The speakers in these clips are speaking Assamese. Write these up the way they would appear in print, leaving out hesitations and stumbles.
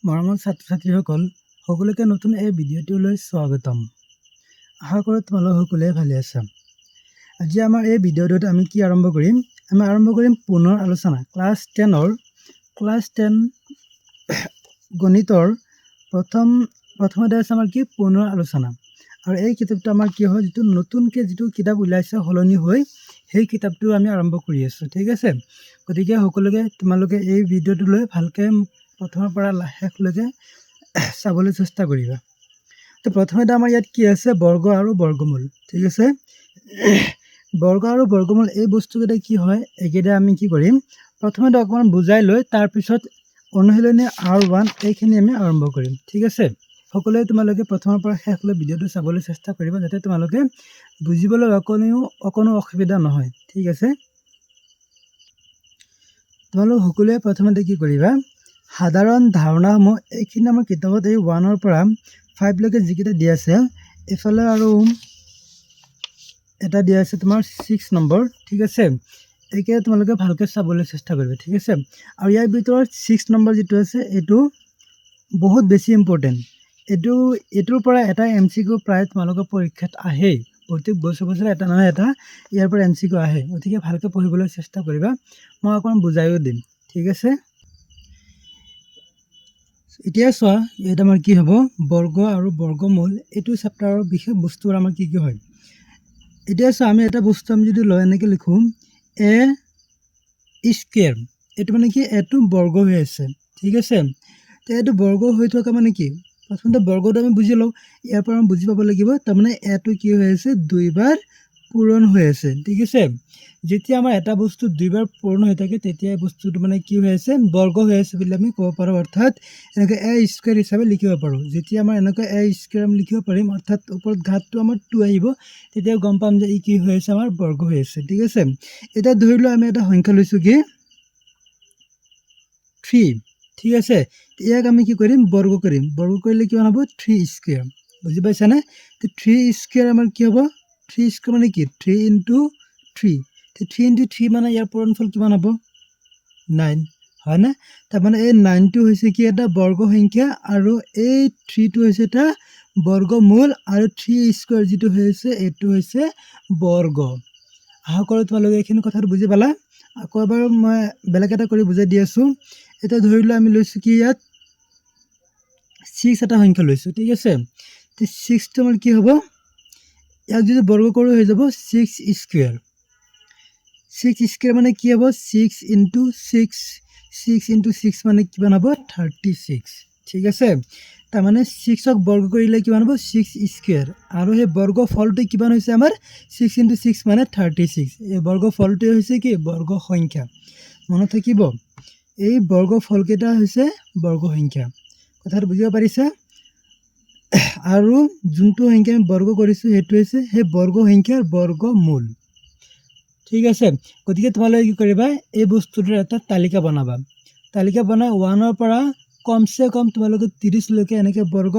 মৰমৰ ছাত্ৰ-ছাত্ৰীসকল, সকলোকে নতুন এই ভিডিঅ'টোলৈ স্বাগতম। আশা কৰোঁ তোমালোক সকলোৱে ভালে আছা। আজি আমাৰ এই ভিডিঅ'টোত আমি কি আৰম্ভ কৰিম? আমি আৰম্ভ কৰিম পুনৰ আলোচনা ক্লাছ 10 গণিতৰ প্ৰথমতে আছে আমাৰ কি পুনৰ আলোচনা। আৰু এই কিতাপটো আমাৰ কি হয়, যিটো কিতাপ ওলাইছে সলনি হৈ সেই কিতাপটো আমি আৰম্ভ কৰি আছোঁ, ঠিক আছে। গতিকে সকলোকে তোমালোকে এই ভিডিঅ'টোলৈ ভালকৈ প্ৰথমৰ পৰা শেষলৈকে চাবলৈ চেষ্টা কৰিবা। তো প্ৰথমতে আমাৰ ইয়াত কি আছে, বৰ্গ আৰু বৰ্গমূল, ঠিক আছে। বৰ্গ আৰু বৰ্গমূল এই বস্তুকেইটা কি হয়, এইকেইটা আমি কি কৰিম, প্ৰথমতে অকণমান বুজাই লৈ তাৰপিছত অনুশীলনী R1 এইখিনি আমি আৰম্ভ কৰিম, ঠিক আছে। সকলোৱে তোমালোকে প্ৰথমৰ পৰা শেষলৈ ভিডিঅ'টো চাবলৈ চেষ্টা কৰিবা, যাতে তোমালোকে বুজিবলৈ অকণো অসুবিধা নহয়, ঠিক আছে। তোমালোক সকলোৱে প্ৰথমতে কি কৰিবা, সাধাৰণ ধাৰণাসমূহ এইখিনি আমাৰ কিতাপত এই 1 পৰা 5 লৈকে যিকেইটা দিয়া আছে, এইফালে আৰু এটা দিয়া আছে তোমাৰ 6 নম্বৰ, ঠিক আছে। এইকেইটা তোমালোকে ভালকৈ চাবলৈ চেষ্টা কৰিবা, ঠিক আছে। আৰু ইয়াৰ ভিতৰত 6 নম্বৰ যিটো আছে এইটো বহুত বেছি ইম্পৰ্টেণ্ট। এইটোৰ পৰা এটা MCQ প্ৰায় তোমালোকৰ পৰীক্ষাত আহেই, প্ৰত্যেক বছৰে এটা নহয় এটা ইয়াৰ পৰা MCQ আহে। গতিকে ভালকৈ পঢ়িবলৈ চেষ্টা কৰিবা, মই অকণমান বুজাইও দিম, ঠিক আছে। এতিয়া চোৱা, ইয়াত আমাৰ কি হ'ব, বৰ্গ আৰু বৰ্গমূল এইটো চেপ্টাৰৰ বিশেষ বস্তুবোৰ আমাৰ কি কি হয়। এতিয়া চোৱা, আমি এটা বস্তু আমি যদি লৈ এনেকৈ লিখোঁ এ স্কুৱেৰ, এইটো মানে কি, এইটো বৰ্গ হৈ আছে, ঠিক আছে। তো এইটো বৰ্গ হৈ থকা মানে কি, প্ৰথমতে বৰ্গটো আমি বুজি লওঁ, ইয়াৰ পৰা আমি বুজি পাব লাগিব, তাৰমানে এইটো কি হৈ আছে, 2 বাৰ পূৰণ হৈ আছে, ঠিক আছে। যেতিয়া আমাৰ এটা বস্তু 2 বাৰ পূৰণ হৈ থাকে, তেতিয়া এই বস্তুটো মানে কি হৈ আছে, বৰ্গ হৈ আছে বুলি আমি ক'ব পাৰোঁ, অৰ্থাৎ এনেকৈ এ স্কুৱেৰ হিচাপে লিখিব পাৰোঁ। যেতিয়া আমাৰ এনেকৈ এ স্কুৱেৰ আমি লিখিব পাৰিম, অৰ্থাৎ ওপৰত ঘাতটো আমাৰ 2 আহিব, তেতিয়া গম পাম যে ই কি হৈ আছে, আমাৰ বৰ্গ হৈ আছে, ঠিক আছে। এতিয়া ধৰি লোৱা আমি এটা সংখ্যা লৈছোঁ কি 3, ঠিক আছে। ইয়াক আমি কি কৰিম, বৰ্গ কৰিম। বৰ্গ কৰিলে কিমান হ'ব, 3 স্কুৱেৰ, বুজি পাইছানে। তো 3 স্কুৱেৰ আমাৰ কি হ'ব, 3 স্কুৱেৰ মানে কি, 3 × 3। 3 × 3 মানে ইয়াৰ পূৰণফল কিমান হ'ব, 9, হয়নে। তাৰমানে এই 9টো হৈছে কি, এটা বৰ্গ সংখ্যা, আৰু এই 3টো হৈছে এটা বৰ্গমূল, আৰু 3 স্কুৱেৰ যিটো হৈছে এইটো হৈছে বৰ্গ। আশা কৰোঁ তোমালোকে এইখিনি কথাটো বুজি পালা। আকৌ এবাৰ মই বেলেগ এটা কৰি বুজাই দি আছোঁ। এতিয়া ধৰি লোৱা আমি লৈছোঁ কি, ইয়াত 6 এটা সংখ্যা লৈছোঁ, ঠিক আছে। তো 6টো আমাৰ কি হ'ব, ইয়াক যদি বৰ্গ কৰোঁ হৈ যাব 6 স্কুৱেৰ। 6 স্কুৱেৰ মানে কি হ'ব, 6 × 6, 6 × 6 মানে কিমান হ'ব, 36, ঠিক আছে। তাৰমানে 6ক বৰ্গ কৰিলে কিমান হ'ব, 6 স্কুৱেৰ, আৰু সেই বৰ্গ ফলটো কিমান হৈছে আমাৰ, 6 × 6 মানে 36। এই বৰ্গ ফলটোৱে হৈছে কি, বৰ্গ সংখ্যা। মনত থাকিব, এই বৰ্গ ফলকেইটা হৈছে বৰ্গ সংখ্যা। কথাটো বুজিব পাৰিছা। আৰু যোনটো সংখ্যা আমি বৰ্গ কৰিছোঁ সেইটো হৈছে সেই বৰ্গ সংখ্যাৰ বৰ্গমূল, ঠিক আছে। গতিকে তোমালোকে কি কৰিবা, এই বস্তুটোৰ এটা তালিকা বনাবা। তালিকা বনাই 1 পৰা কমচে কম তোমালোকে 30 লৈকে এনেকৈ বৰ্গ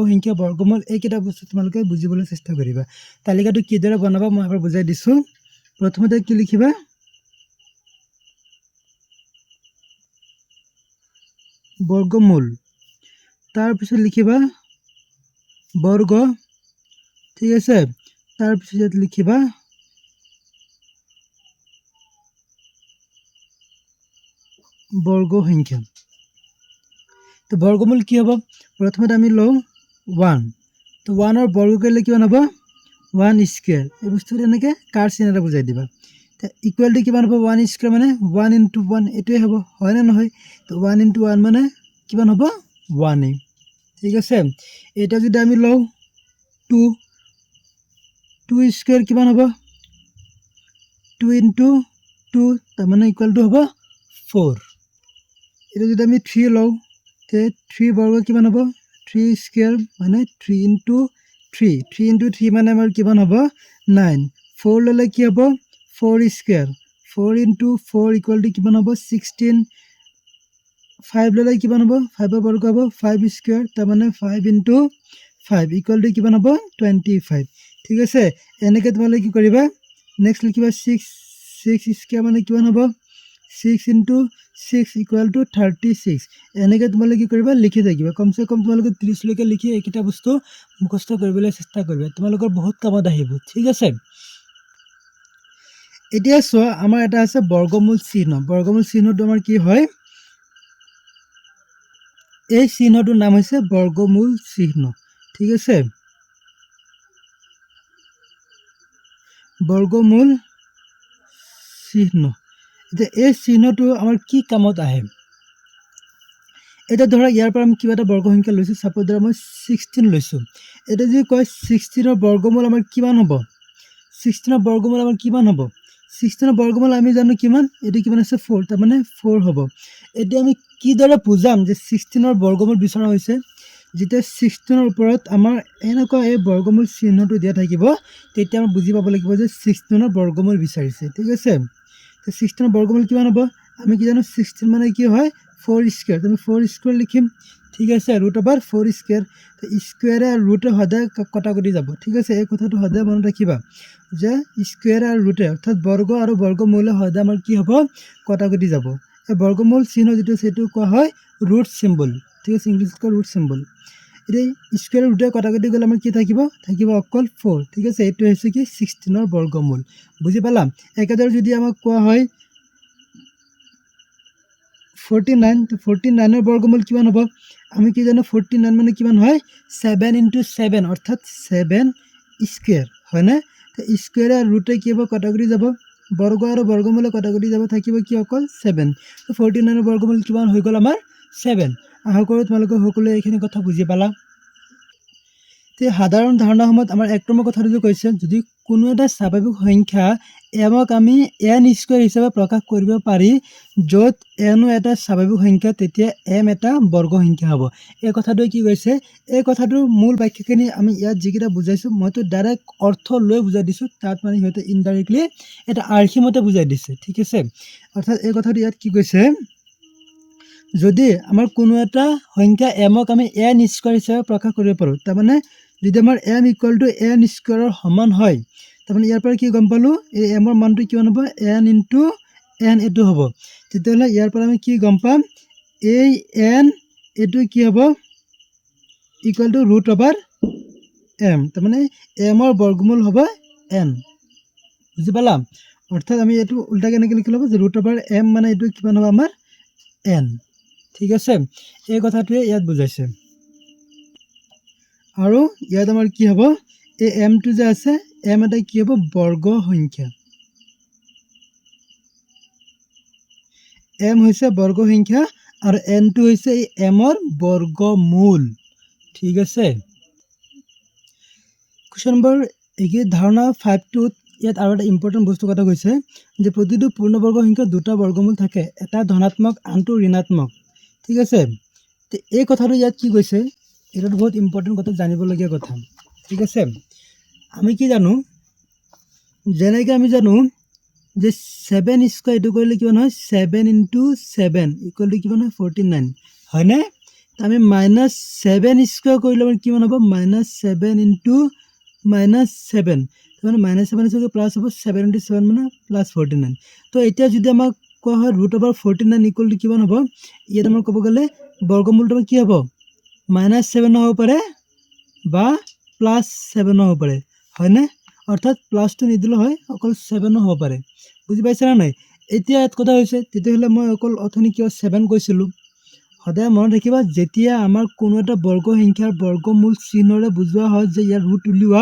সংখ্যা বৰ্গমূল এইকেইটা বস্তু তোমালোকে বুজিবলৈ চেষ্টা কৰিবা। তালিকাটো কিদৰে বনাবা মই এবাৰ বুজাই দিছোঁ। প্ৰথমতে কি লিখিবা, বৰ্গমূল, তাৰপিছত লিখিবা বৰ্গ, ঠিক আছে। তাৰপিছত লিখিবা বৰ্গ সংখ্যা। তো বৰ্গমূল কি হ'ব, প্ৰথমতে আমি লওঁ 1, তো 1ৰ বৰ্গ কৰিলে কিমান হ'ব, 1 স্কুৱেৰ। এই বস্তুটো এনেকৈ কাৰ চিন এটা বুজাই দিবা। ইকুৱেল টু কিমান হ'ব, 1 স্কুৱেৰ মানে 1 × 1, এইটোৱে হ'ব, হয়নে নহয়। তো 1 × 1 মানে কিমান হ'ব, 1, ঠিক আছে। এতিয়া যদি আমি লওঁ 2 স্কুৱেৰ কিমান হ'ব, 2 × 2, তাৰমানে ইকুৱেল টু হ'ব 4। এতিয়া যদি আমি 3 লওঁ, তে 3 বৰ্গ কিমান হ'ব, 3 স্কুৱেৰ মানে 3 × 3, 3 × 3 মানে আমাৰ কিমান হ'ব, 9। 4 ল'লে কি হ'ব, 4 স্কুৱেৰ, 4 × 4 ইকুৱেল টু কিমান হ'ব, 16। 5 ল'লে কিমান হ'ব, 5ৰ বৰ্গ হ'ব 5 স্কুৱেৰ, তাৰমানে 5 × 5 ইকুৱেল টু কিমান হ'ব, 25, ঠিক আছে। এনেকৈ তোমালোকে কি কৰিবা, নেক্সট লিখিবা 6 স্কুৱেৰ মানে কিমান হ'ব, 6 into 6 equal to 36 এনেকৈ তোমালোকে কি কৰিবা লিখি থাকিবা কমসে কম তোমালোকে 30 লৈকে লিখি এইকেইটা বস্তু মুখস্থ কৰিবলৈ চেষ্টা কৰিবা তোমালোকৰ বহুত কামত আহিব ঠিক আছে এতিয়া চোৱা আমাৰ এটা আছে বৰ্গমূল চিহ্নটো আমাৰ কি হয় এই চিহ্নটোৰ নাম হৈছে বৰ্গমূল চিহ্ন ঠিক আছে বৰ্গমূল চিহ্ন এতিয়া এই চিহ্নটো আমাৰ কি কামত আহে এটা ধৰা ইয়াৰ পৰা আমি কিবা এটা বৰ্গ সংখ্যা লৈছো সাপোজ ধৰা মই 16 লৈছো এটা যদি কয় 16 ৰ বৰ্গমূল আমাৰ কিমান হ'ব 16 ৰ বৰ্গমূল আমাৰ কিমান হ'ব 16 ৰ বৰ্গমূল আমি জানো কিমান এটো কিমান আছে 4 তাৰ মানে 4 হ'ব এতিয়া আমি কি দৰে বুজাম যে 16 ৰ বৰ্গমূল বিচৰা হৈছে যেতিয়া 16 ৰ ওপৰত আমাৰ এনেকুৱা এই বৰ্গমূল চিহ্নটো দিয়া থাকিব তেতিয়া আমি বুজি পাব লাগিব যে 16 ৰ বৰ্গমূল বিচাৰিছে ঠিক আছে তো 16 ৰ বৰ্গমূল কিমান হ'ব আমি কি জানো 16 মানে কি হয় 4 স্কয়ার তুমি 4 স্কয়ার লিখিম ঠিক আছে √4 স্কয়ার তো স্কয়ার আর রুট হদা কটাকটি যাব ঠিক আছে এই কথাটো হদা মনত ৰাখিবা যে স্কয়াৰ আৰ ৰুট অৰ্থাৎ বৰ্গ আৰ বৰ্গমূল হদা আমাৰ কি হ'ব কটাকটি যাব এই বৰ্গমূল চিহ্ন যেটো সেটো কোৱা হয় ৰুট সিম্বল ঠিক আছে ইংলিশত ৰুট সিম্বল এই স্কয়াৰ ৰুট কটাকটি গলে আমাৰ কি থাকিব অকল 4 ঠিক আছে এটো হৈছে কি 16 ৰ বৰ্গমূল বুজি পালাম একেদৰে যদি আমাক কোৱা হয় 49 তো 49 ৰ বৰ্গমূল কিমান হ'ব আমি কি জানো 49 মানে কিমান হয় 7 into 7 অৰ্থাৎ 7 স্কয়াৰ হয় না তো স্কয়াৰ আৰ ৰুটে কি হ'ব কটাকটি যাব বৰ্গ আৰু বৰ্গমূল কটাকটি যাব থাকিব কি অকল 7 তো 49 ৰ বৰ্গমূল কিমান হৈ গল আমাৰ 7 আশা কৰো তোমালোকে সকলোৱে এইখিনি কথা বুজি পালা তে সাধাৰণ ধাৰণা সময়ত আমাৰ এক নম্বৰ কথাটো যে কৈছে যদি কোনো এটা স্বাভাৱিক সংখ্যা এমক আমি n স্কয়াৰ হিচাপে প্ৰকাশ কৰিব পাৰি যত n এটা স্বাভাৱিক সংখ্যা তেতিয়া m এটা বৰ্গ সংখ্যা হ'ব এই কথাটো কি কৈছে এই কথাটোৰ মূল বাক্যখিনি আমি ইয়াত যিকিটা বুজাইছো মইতো ডাইৰেক্ট অৰ্থ লৈ বুজাই দিছো তাত মানে হয়তো ইনডাইৰেক্টলি এটা আৰ্হিমতে বুজাই দিছে ঠিক আছে অৰ্থাৎ এই কথাটো ইয়াত কি কৈছে যদি আমাৰ কোনো এটা সংখ্যা mক আমি n স্কয়াৰ হিচাপে প্ৰকাশ কৰিব পাৰো তাৰ মানে যদি আমাৰ m = n স্কয়াৰৰ সমান হয় তাৰমানে ইয়াৰ পৰা কি গম পালো এই m ৰ মানটো কিমান হ'ব n * n এটো হ'ব তেতিয়াহলে ইয়াৰ পৰা আমি কি গম পাম এই n এটো কি হ'ব = √m তাৰমানে m ৰ বৰ্গমূল হ'ব n বুজি পালাম অৰ্থাৎ আমি এটো উল্টা কেনেকৈ লিখি লব যে √m মানে এটো কিমান হ'ব আমাৰ n ঠিক আছে এই কথাটোৱে ইয়াত বুজাইছে আৰু ইয়াত আমাৰ কি হ'ব এই m টো যে আছে m এটা কি হ'ব বৰ্গ সংখ্যা m হৈছে বৰ্গ সংখ্যা আৰু n টো হৈছে এই m ৰ বৰ্গমূল ঠিক আছে কোৱেশ্চন নম্বৰ এই ধাৰণা 5 টো ইয়াত আৰু এটা ইম্পৰ্টেন্ট বস্তু কথা কৈছে যে প্ৰতিটো পূৰ্ণবৰ্গ সংখ্যাৰ দুটা বৰ্গমূল থাকে এটা ধনাত্মক আনটো ঋণাত্মক ঠিক আছে তে এই কথাটো ইয়াত কি কৈছে এটা বহুত ইম্পৰ্টেন্ট কথা জানিবলগীয়া কথা ঠিক আছে আমি কি জানো যেনেকৈ আমি জানো যে 7 স্কয়ার এটো কৰিলে কিমান হয় 7 into 7 equal to কিমান হয় 49 হয় না আমি -7 স্কয়ার কৰিলে কিমান হ'ব -7 into -7 মানে -7 স্কয়ার প্লাস হ'ব 7 into 7 মানে +49 তো এতিয়া যদি আমাক কোৱা হয় √49 equal to কিমান হ'ব ইয়াত আমাৰ ক'ব গলে বৰ্গমূলটো কি হ'ব -7 হ'ব পাৰে বা +7 হ'ব পাৰে হয় না অৰ্থাৎ প্লাসটো নিদিলে হয় অকল 7 হ'ব পাৰে বুজি পাইছা না নাই এতিয়া এত কথা হৈছে তেতিয়াহলে মই অকল অথনি কিয় 7 কৈছিলো সদায় মনত ৰাখিবা যেতিয়া আমাৰ কোনো এটা বৰ্গ সংখ্যাৰ বৰ্গমূল চিহ্নৰে বুজোৱা হয় যে ইয়াৰ ৰুট উলিওৱা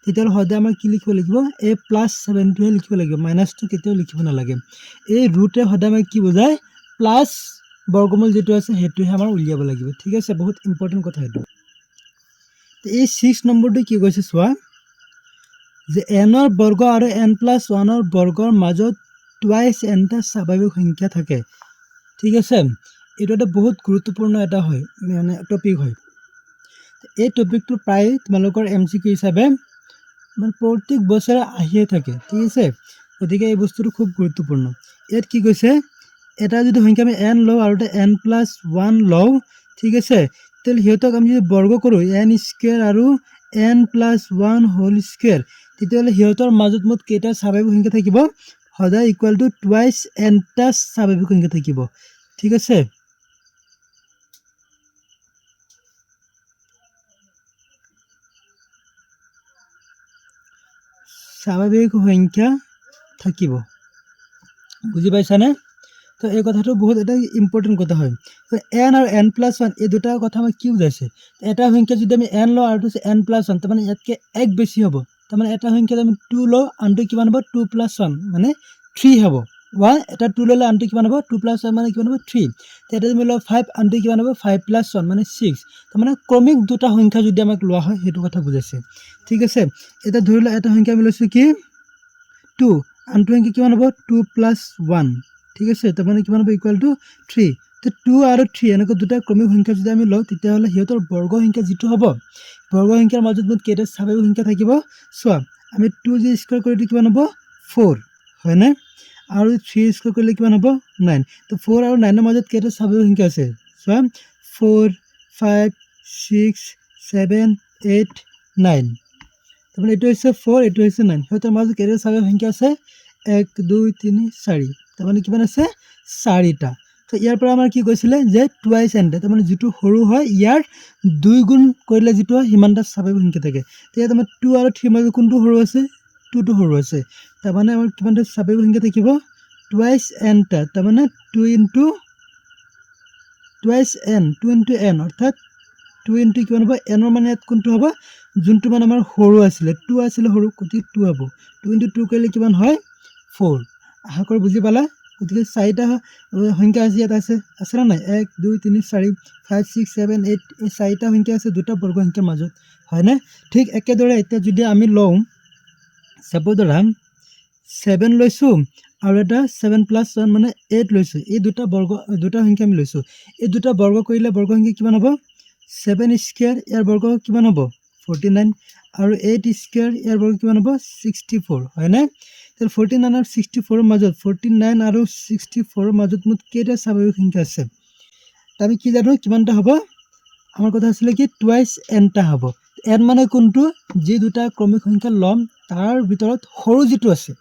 তেতিয়াহলে সদায় আমাৰ কি লিখিব লাগিব a + 7 টো লিখিব লাগিব মাইনাসটো কেতিয়াও লিখিব নালাগে এই ৰুটে সদায় আমাৰ কি বুজায় প্লাস বৰ্গমূল যেটো আছে হেতুহে আমাৰ উলিয়াব লাগিব ঠিক আছে বহুত ইম্পৰ্টেন্ট কথা এটো এই 6 নম্বৰটো কি কৈছে চোৱা যে n ৰ বৰ্গ আৰু n + 1 ৰ বৰ্গৰ মাজত টুৱাইস n টা স্বাভাৱিক সংখ্যা থাকে ঠিক আছে এটো এটা বহুত গুৰুত্বপূৰ্ণ এটা হয় মানে টপিক হয় এই টপিকটো প্ৰায় তোমালোকৰ এমসিকিউ হিচাপে মানে প্ৰত্যেক বছৰে আহিয়ে থাকে ঠিক আছে গতিকে এই বস্তুটো খুব গুৰুত্বপূৰ্ণ ইয়াত কি কৈছে এটা যদি সংখ্যা আমি n লও আৰু n + 1 লও ঠিক আছে তেল হিয়তক আমি যদি বৰ্গ কৰো n স্কয়াৰ আৰু n + 1 হোল স্কয়াৰ তেতিয়াহলে হিয়তৰ মাজত মুঠ কেইটা স্বাভাৱিক সংখ্যা থাকিব সদায় ইকুৱেল টু টুৱাইচ এনটা স্বাভাৱিক সংখ্যা থাকিব ঠিক আছে স্বাভাৱিক সংখ্যা থাকিব বুজি পাইছানে তো এই কথাটো বহুত এটা ইম্পৰ্টেণ্ট কথা হয় তো n আৰু n+1 এই দুটা কথা আমাৰ কি বুজাইছে এটা সংখ্যা যদি আমি n লওঁ আৰু n+1 তাৰমানে ইয়াতকৈ এক বেছি হ'ব তাৰমানে এটা সংখ্যাত আমি 2 লওঁ আনটো কিমান হ'ব 2+1 মানে 3 হ'ব 1 এটা 2 ল'লে আনটো কিমান হ'ব 2+1 মানে কিমান হ'ব 3 তো এটা যদি লওঁ 5 আনটো কিমান হ'ব 5+1 মানে 6 তাৰমানে ক্ৰমিক দুটা সংখ্যা যদি আমাক লোৱা হয় সেইটো কথা বুজাইছে ঠিক আছে এটা ধৰি লোৱা এটা সংখ্যা আমি লৈছোঁ কি 2 আনটো সংখ্যা কিমান হ'ব 2+1 ঠিক আছে তাৰমানে কিমান হ'ব ইকুৱেল টু 3 তো 2 আৰু 3 এনেকৈ দুটা ক্ৰমিক সংখ্যা যদি আমি লওঁ তেতিয়াহ'লে সিহঁতৰ বৰ্গ সংখ্যা যিটো হ'ব বৰ্গ সংখ্যাৰ মাজত মুঠ কেইটা স্বাভাৱিক সংখ্যা থাকিব চোৱা আমি 2 যে স্কোৱাৰ কৰিলে কিমান হ'ব 4 হয়নে আৰু 3 স্কোৱাৰ কৰিলে কিমান হ'ব 9 তো 4 আৰু 9 ৰ মাজত কেইটা স্বাভাৱিক সংখ্যা আছে চোৱা 4 5 6 7 8 9 তাৰমানে এইটো হৈছে 4 এইটো হৈছে 9 সিহঁতৰ মাজত কেইটা স্বাভাৱিক সংখ্যা আছে 1 2 3 4 তাৰমানে কিমান আছে 4টা তো ইয়াৰ পৰা আমাৰ কি কৈছিলে যে টুৱাইচ এন তাৰমানে যিটো সৰু হয় ইয়াৰ 2 গুণ কৰিলে যিটো হয় সিমানটা স্বাভাৱিক সংখ্যা থাকে তো ইয়াত আমাৰ 2 আৰু 3 মাজত কোনটো সৰু আছে 2টো সৰু আছে তাৰমানে আমাৰ কিমানটা স্বাভাৱিক সংখ্যা থাকিব টুৱাইচ এনটা তাৰমানে 2 into twice N 2 into N অৰ্থাৎ 2 ইনটু কিমান হ'ব এনৰ মানে ইয়াত কোনটো হ'ব যোনটো মানে আমাৰ সৰু আছিলে 2 আছিলে সৰু গতিকে 2 হ'ব 2 ইনটু 2 কৰিলে কিমান হয় 4 আশা কৰি বুজি পালা গতিকে 4টা সংখ্যা আছে ইয়াত আছে না নাই 1 2 3 4 5 6 7 8 এই 4টা সংখ্যা আছে দুটা বৰ্গ সংখ্যাৰ মাজত হয়নে ঠিক একেদৰে এতিয়া যদি আমি লওঁ সাপোজ ধৰা 7 লৈছোঁ আৰু এটা 7+1 মানে 8 লৈছোঁ এই দুটা সংখ্যা আমি লৈছোঁ এই দুটা বৰ্গ কৰিলে বৰ্গ সংখ্যা কিমান হ'ব 7 স্কোৱাৰ ইয়াৰ বৰ্গ কিমান হ'ব 49 আৰু 8 স্কোৱাৰ ইয়াৰ বৰ্গ কিমান হ'ব 64 হয়নে তো 49 আৰু 64 মাজত 49 আৰু 64 মাজত মুঠ কেইটা স্বাভাৱিক সংখ্যা আছে তো আমি কি জানো কিমানটা হ'ব আমাৰ কথা আছিলে কি টুৱাইচ এনটা হ'ব এন মানে কোনটো যি দুটা ক্ৰমিক সংখ্যা ল'ম তাৰ ভিতৰত সৰু যিটো আছে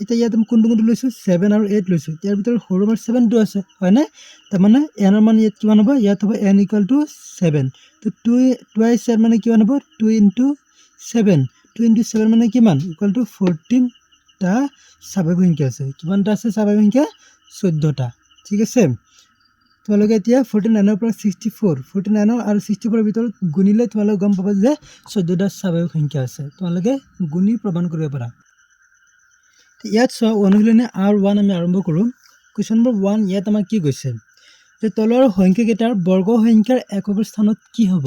এতিয়া ইয়াত আমি কোনটো লৈছোঁ 7 আৰু 8 লৈছোঁ ইয়াৰ ভিতৰত সৰু আমাৰ 7টো আছে হয়নে তাৰমানে এনৰ মান ইয়াত কিমান হ'ব ইয়াত হ'ব n ইকুৱেল টু 7 তো টুৱাইচ এন মানে কিমান হ'ব 2 ইনটু 7 2 ইনটু 7 মানে কিমান ইকুৱেল টু 14টা স্বাভাৱিক সংখ্যা আছে কিমানটা আছে স্বাভাৱিক সংখ্যা 14টা ঠিক আছে তোমালোকে এতিয়া 49ৰ পৰা 49 আৰু 64ৰ ভিতৰত গুণিলে তোমালোকে গম পাবা যে 14টা স্বাভাৱিক সংখ্যা আছে তোমালোকে গুণি প্ৰমাণ কৰিব পাৰা ইয়াত চোৱা অনুশীলনী R1 আমি আৰম্ভ কৰোঁ কুৱেশ্যন নম্বৰ 1 ইয়াত আমাক কি কৈছে যে তলৰ সংখ্যাকেইটাৰ বৰ্গ সংখ্যাৰ একক স্থানত কি হ'ব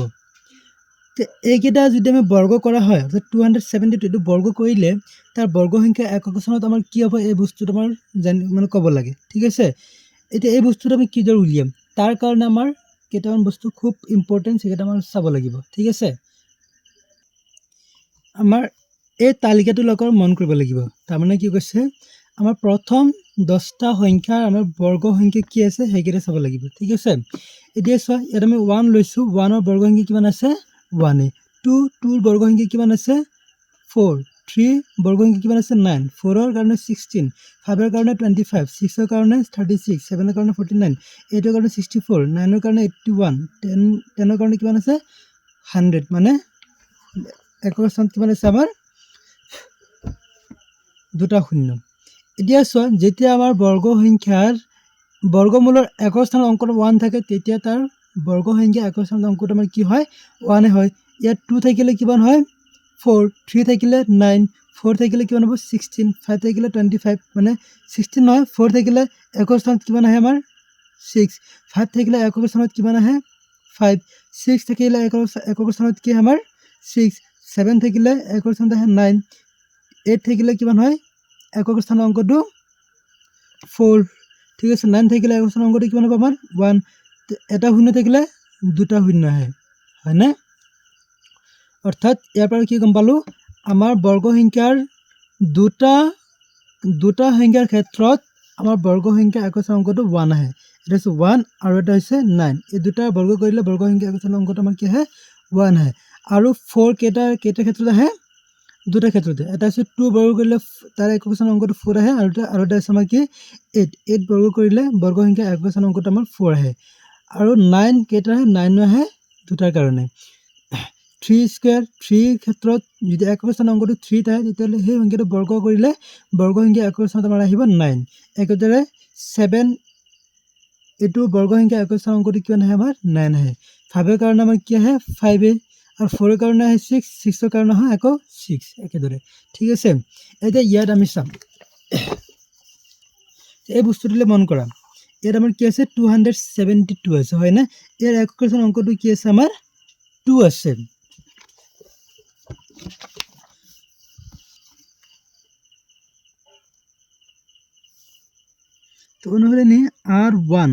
তো এইকেইটা যদি আমি বৰ্গ কৰা হয় অৰ্থাৎ 272 এইটো বৰ্গ কৰিলে তাৰ বৰ্গ সংখ্যা একক স্থানত আমাৰ কি হ'ব এই বস্তুটো আমাৰ মানে ক'ব লাগে ঠিক আছে এতিয়া এই বস্তুটো আমি কিদৰে উলিয়াম তাৰ কাৰণে আমাৰ কেইটামান বস্তু খুব ইম্পৰ্টেণ্ট সেইকেইটা আমাৰ চাব লাগিব ঠিক আছে আমাৰ এই তালিকাটোৰ লগত মন কৰিব লাগিব তাৰমানে কি কৈছে আমাৰ প্ৰথম 10টা সংখ্যাৰ আমাৰ বৰ্গ সংখ্যা কি আছে সেইকেইটা চাব লাগিব ঠিক আছে এতিয়া চোৱা ইয়াত আমি 1 লৈছোঁ 1ৰ বৰ্গ সংখ্যা কিমান আছে 1 2ৰ বৰ্গ সংখ্যা কিমান আছে 4 3 বৰ্গ সংখ্যা কিমান আছে 9 4ৰ কাৰণে 16 5ৰ কাৰণে 25 6ৰ কাৰণে 36 7ৰ কাৰণে 49 8ৰ কাৰণে 64 9ৰ কাৰণে 81 10ৰ কাৰণে কিমান আছে 100 মানে একক স্থানত কিমান আছে আমাৰ দুটা শূন্য এতিয়া চোৱা যেতিয়া আমাৰ বৰ্গ সংখ্যাৰ বৰ্গমূলৰ একক স্থানত অংকটো 1 থাকে তেতিয়া তাৰ বৰ্গ সংখ্যা একক স্থানত অংকটো আমাৰ কি হয় 1 হয় ইয়াত 2 থাকিলে কিমান হয় 4 3 থাকিলে 9 4 থাকিলে কিমান হ'ব 16 5 থাকিলে 25 মানে 16 নহয় 4 থাকিলে একক স্থানত কিমান আহে আমাৰ 6 5 থাকিলে একক স্থানত কিমান আহে 5 6 থাকিলে একক স্থানত কি আমাৰ 6 7 থাকিলে একক স্থানত আহে 9 8 থাকিলে কিমান হয় একক স্থানৰ অংকটো 4 ঠিক আছে 9 থাকিলে একক স্থানৰ অংকটো কিমান হ'ব আমাৰ 1 এটা শূন্য থাকিলে দুটা শূন্য আহে হয়নে অৰ্থাৎ ইয়াৰ পৰা কি গম পালোঁ আমাৰ বৰ্গ সংখ্যাৰ দুটা সংখ্যাৰ ক্ষেত্ৰত আমাৰ বৰ্গ সংখ্যা একক স্থানৰ অংকটো 1 আহে এটা হৈছে 1 আৰু এটা হৈছে 9 এই দুটা বৰ্গ কৰিলে বৰ্গ সংখ্যা একক স্থানৰ অংকটো আমাৰ কি আহে 1 আহে আৰু 4 কেইটা ক্ষেত্ৰত আহে দুটা ক্ষেত্ৰতে এটা আছে 2 বৰ্গ কৰিলে তাৰ একক স্থানৰ অংকটো 4 আহে আৰু এটা আছে আমাৰ কি 8 বৰ্গ কৰিলে বৰ্গ সংখ্যা একক স্থানৰ অংকটো আমাৰ 4 আহে আৰু 9 কেইটা আহে 9 আহে দুটাৰ কাৰণে 3 স্কয়াৰ 3 ক্ষেত্ৰত যদি একক স্থানৰ অংকটো 3 থাকে তেতিয়াহ'লে সেই সংখ্যাটো বৰ্গ কৰিলে বৰ্গ সংখ্যা একক স্থানত আমাৰ আহিব 9 একদৰে 7 এটো বৰ্গ সংখ্যা একক স্থানৰ অংকটো কিমান আহে আমাৰ 9 আহে 5 এৰ কাৰণে আমাৰ কি আহে 5 আৰ 4 এৰ কাৰণে আহে 6 6 এৰ কাৰণে হয় আকৌ 6 একেদৰে ঠিক আছে এটা ইয়াত আমি চাম এই বস্তুটোলে মন কৰা ইয়াত আমাৰ কি আছে 272 আছে হয় না ইয়াৰ একক স্থানৰ অংকটো কি আছে আমাৰ 2 আছে তো অনুহলে নি R1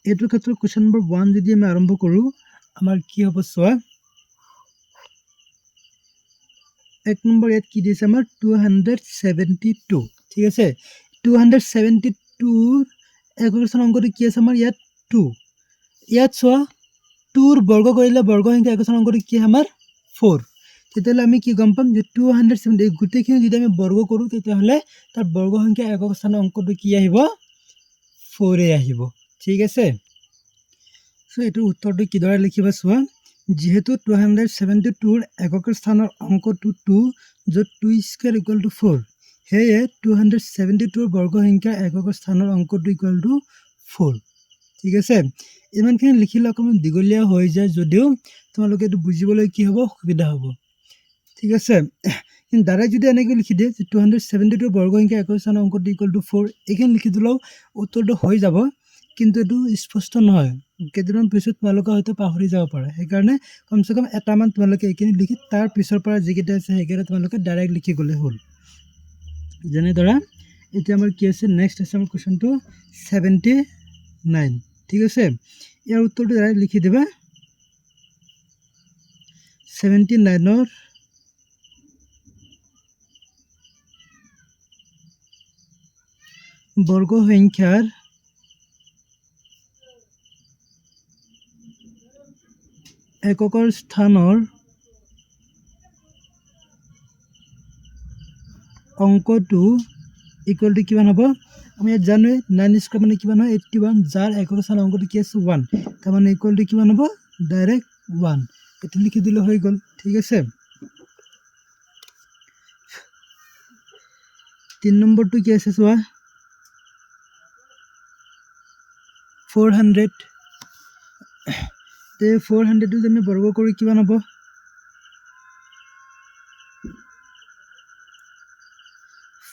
এটোৰ ক্ষেত্ৰত কোৱেশ্চন নম্বৰ 1 যদি আমি আৰম্ভ কৰো আমাৰ কি হ'ব সোৱা এক নম্বৰ ইয়াত কি দিছে আমাৰ 272 ঠিক আছে 272 একক স্থানৰ অংকটো কি আছে আমাৰ ইয়াত 2 ইয়াত সোৱা 2 ৰ বৰ্গ কৰিলে বৰ্গ সংখ্যা একক স্থানৰ অংকটো কি আমাৰ 4 তেতিয়াহ'লে আমি কি গম পাম যে 270 গুটেখিনি যদি আমি বৰ্গ কৰো তেতিয়াহ'লে তাৰ বৰ্গ সংখ্যা একক স্থানৰ অংকটো কি আহিব 4 এ আহিব ঠিক আছে সো এটো উত্তৰটো কি দৰে লিখিবা সোৱা যেহেতু 272 ৰ একক স্থানৰ অংকটো 2 যত 2 স্কয়াৰ ইকুৱেল টু 4 হেয়ে 272 ৰ বৰ্গ সংখ্যা একক স্থানৰ অংকটো ইকুৱেল টু 4 ঠিক আছে ইমানখিনি লিখিলে অকমান দিগলীয়া হৈ যায় যদিও তোমালোকে এটো বুজিবলৈ কি হ'ব সুবিধা হ'ব ঠিক আছে কিন্তু ডাইৰেক্ট যদি এনেকৈ লিখি দিয়ে 272 ৰ বৰ্গ সংখ্যা একক স্থানৰ অংকটো ইকুৱেল টু 4 এখান লিখি দিলেও উত্তৰটো হৈ যাব কিন্তু এটো স্পষ্ট নহয় কেইদিনমান পিছত তোমালোকে হয়তো পাহৰি যাব পাৰে সেইকাৰণে কমসে কম এটা মান তোমালোকে এখিনি লিখি তাৰ পিছৰ পৰা যিকেইটা আছে সেইকেইটা তোমালোকে ডাইৰেক্ট লিখি গলে হ'ল যেনে ধৰা এতিয়া আমাৰ কি আছে নেক্সট আছে আমাৰ কোৱেশ্চনটো 79 ঠিক আছে ইয়াৰ উত্তৰটো ডাইৰেক্ট লিখি দিবা 79 ৰ বৰ্গ সংখ্যাৰ এককৰ স্থানৰ অংকটো ইকুৱেল টু কিমান হ'ব আমি ইয়াত জানো 9 স্কয়াৰ মানে কিমান হয় 81 যাৰ একক স্থানৰ অংকটো কি আছে 1 তাৰ মানে ইকুৱেল টু কিমান হ'ব ডাইৰেক্ট 1 এটো লিখি দিলে হৈ গ'ল ঠিক আছে 3 নম্বৰটো কি আছে সোৱা 400 তে 400 টো আমি বৰ্গ কৰি কিমান হ'ব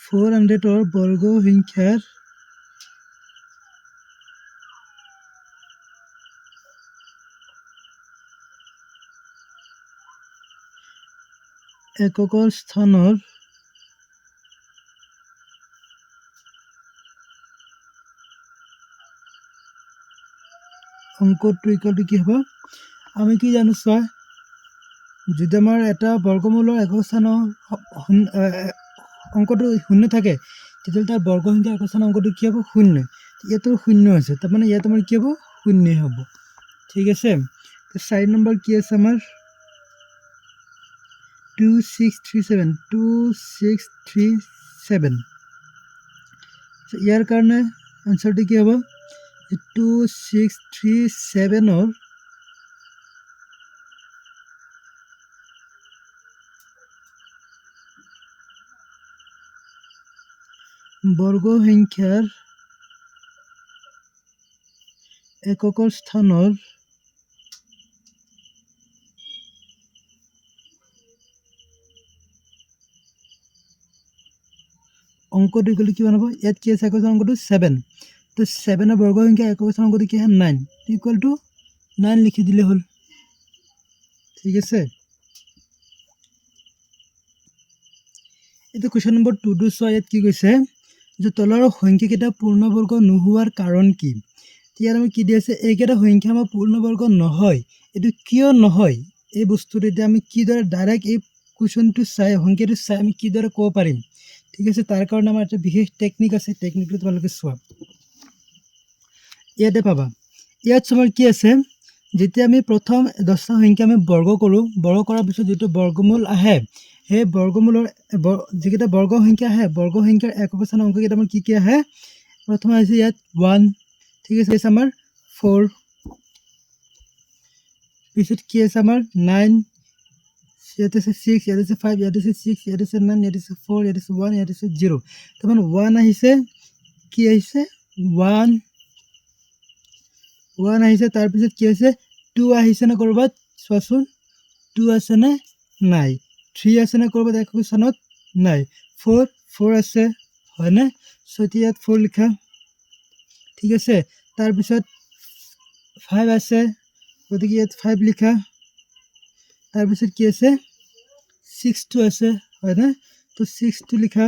400 ৰ বৰ্গ সংখ্যাৰ এককৰ স্থানৰ অংকটো ইকুৱেল টু কি হ'ব আমি কি জানো সোৱা যদি আমাৰ এটা বৰ্গমূলৰ একক স্থানৰ অংকটো শূন্য থাকে তেতিয়াহ'লে তাৰ বৰ্গ সংখ্যা একক স্থানৰ অংকটো কি হ'ব শূন্য ইয়াতো শূন্য আছে তাৰ মানে ইয়াত আমাৰ কি হ'ব শূন্য হ'ব ঠিক আছে তো 4 নম্বৰ কি আছে আমাৰ 2637 so ইয়াৰ কাৰণে আনসাৰটো কি হ'ব 2637 ৰ বৰ্গ সংখ্যাৰ এককৰ স্থানৰ অংকটো ইকুৱেল কিমান হ'ব ইয়াত কি আছে একক অংকটো 7 তো 7 ৰ বৰ্গ সংখ্যা একক স্থানৰ অংকটো কি হয় 9 ইকুৱেল টু 9 লিখি দিলে হ'ল ঠিক আছে এটা কোৱেশ্চন নম্বৰ 2 টো সোৱা ইয়াত কি কৈছে যে তলৰ সংখ্যাকেইটা পূৰ্ণবৰ্গ নোহোৱাৰ কাৰণ কি ইয়াত আমি কি দি আছে এইকেইটা সংখ্যা আমাৰ পূৰ্ণবৰ্গ নহয় এটো কিয় নহয় এই বস্তুটো এতিয়া আমি কি দৰে ডাইৰেক্ট এই কোৱেশ্চনটো চাই সংখ্যাটো চাই আমি কি দৰে ক'ব পাৰিম ঠিক আছে তাৰ কাৰণে আমাৰ এটা বিশেষ টেকনিক আছে টেকনিকটো তোমালোকে সোৱা ইয়াতে পাবা ইয়াত তোমাৰ কি আছে যেতিয়া আমি প্ৰথম 10টা সংখ্যা আমি বৰ্গ কৰো বৰ্গ কৰাৰ পিছত যেটো বৰ্গমূল আহে সেই বৰ্গমূলৰ যিকেইটা বৰ্গ সংখ্যা আহে বৰ্গ সংখ্যাৰ একক স্থানৰ অংককেইটা আমাৰ কি আহে প্ৰথম আহিছে ইয়াত 1 ঠিক আছে আমাৰ 4 পিছত কি আছে আমাৰ 9 ইয়াত আছে 6 ইয়াত আছে 5 ইয়াত আছে 6 ইয়াত আছে 9 ইয়াত আছে 4 ইয়াত আছে 1 ইয়াত আছে 0 তাৰমান 1 আহিছে কি আহিছে 1 আহিছে তাৰ পিছত কি আছে 2 আহিছে না কৰবাত চোৱাচোন 2 আছে না নাই 3 আছে না কৰবাত একক স্থানত নাই 4 আছে হয় না সো ইয়াত 4 লিখা ঠিক আছে তাৰ পিছত 5 আছে গতিকে ইয়াত 5 লিখা তাৰ পিছত কি আছে 6 টো আছে হয় না তো 6 টো লিখা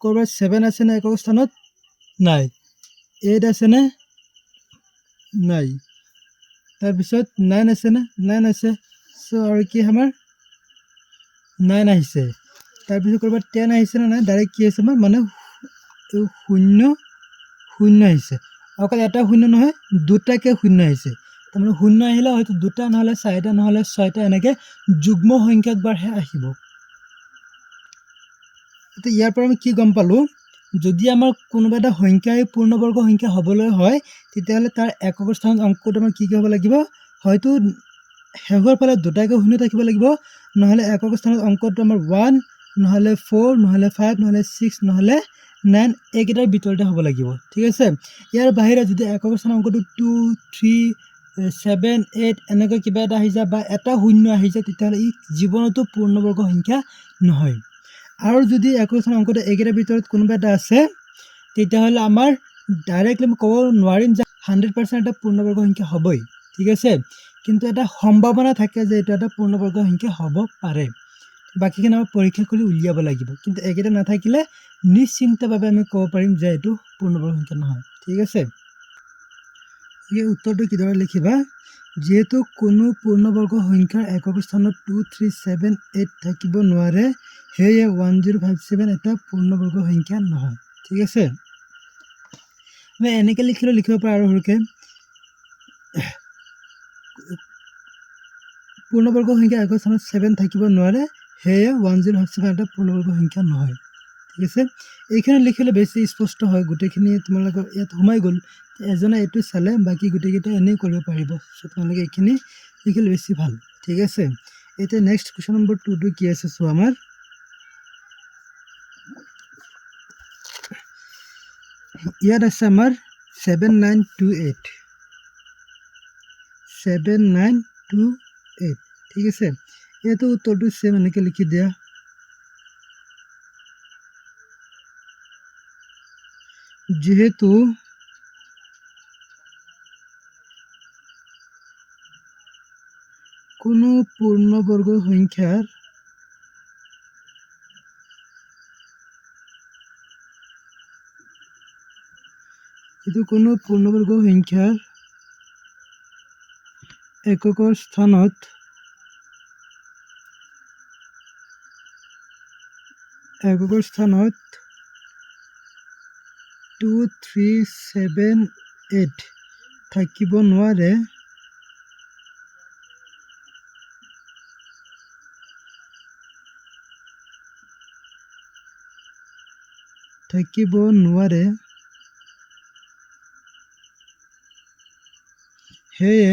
কৰবাত 7 আছে না একক স্থানত নাই 8 আছে না নাই তাৰ পিছত 9 আছে না 9 আছে সো আৰু কি আমাৰ 9 আহিছে তাৰ পিছত কৰবাত 10 আহিছে না নাই ডাইৰেক্ট কি আছে আমাৰ মানে 0 আহিছে অকল এটা 0 নহয় দুটাকে 0 আহিছে তাৰমানে 0 আহিলে হয়তো দুটা নহলে চাৰিটা নহলে ছয়টা এনেকে যুগ্ম সংখ্যাকবাৰহে আহিব তো ইয়াৰ পৰা আমি কি গম পালো যদি আমাৰ কোনোবা এটা সংখ্যাই পূৰ্ণবৰ্গ সংখ্যা হ'বলৈ হয় তেতিয়াহলে তাৰ একক স্থানত অংকটো আমাৰ কি হ'ব লাগিব হয়তো হেগৰ ফালে দুটাকে 0 থাকিব লাগিব নহলে একক স্থানত অংকটো আমাৰ 1 নহলে 4 নহলে 5 নহলে 6 নহলে 9 এইকেইটাৰ ভিতৰতে হ'ব লাগিব ঠিক আছে ইয়াৰ বাহিৰে যদি একক স্থানৰ অংকটো 2 3 7 8 এনেকৈ কিবা এটা আহি যায় বা এটা 0 আহি যায় তেতিয়াহলে ই জীৱনতো পূৰ্ণবৰ্গ সংখ্যা নহয় আৰু যদি একক স্থানৰ অংকটো এইকেইটাৰ ভিতৰত কোনোবা এটা আছে তেতিয়াহলে আমাৰ ডাইৰেক্টলি আমি ক'ব নোৱাৰিম যে 100% এটা পূৰ্ণবৰ্গ সংখ্যা হ'বই ঠিক আছে কিন্তু এটা সম্ভাৱনা থাকে যে এটা পূৰ্ণবৰ্গ সংখ্যা হ'ব পাৰে বাকিখিনি আমাৰ পৰীক্ষা কৰি উলিয়াব লাগিব কিন্তু এইকেইটা নাথাকিলে নিশ্চিন্তভাৱে আমি ক'ব পাৰিম যে এইটো পূৰ্ণবৰ্গ সংখ্যা নহয় ঠিক আছে এই উত্তৰটো কিদৰে লিখিবা যেহেতু কোনো পূৰ্ণবৰ্গ সংখ্যাৰ একক স্থানত 2 3 7 8 থাকিব নোৱাৰে হেয়ে 1057 এটা পূৰ্ণবৰ্গ সংখ্যা নহয় ঠিক আছে আমি এনেকৈ লিখিব পাৰা আৰু হৰকে পূৰ্ণবৰ্গ সংখ্যা একক স্থানত 7 থাকিব নোৱাৰে হেয়ে 1057 এটা পূৰ্ণবৰ্গ সংখ্যা নহয় ঠিক আছে এইখিনি লিখিলে বেছি স্পষ্ট হয় গোটেইখিনি তোমালোকৰ ইয়াত সোমাই গ'ল এজনে এইটো চালে বাকি গোটেইকেইটা এনেই কৰিব পাৰিব সো তোমালোকে এইখিনি লিখিলে বেছি ভাল ঠিক আছে এতিয়া নেক্সট কোৱেশ্চন নম্বৰ 2 টো কি আছে সো আমাৰ ইয়াত আছে আমাৰ 7928 ঠিক আছে এইটো উত্তৰটো সেম এনেকৈ লিখি দিয়া যেহেতু কোনো পূৰ্ণবৰ্গ সংখ্যাৰ এককৰ স্থানত 2 3 7 8 থাকিব নোৱাৰে হেয়ে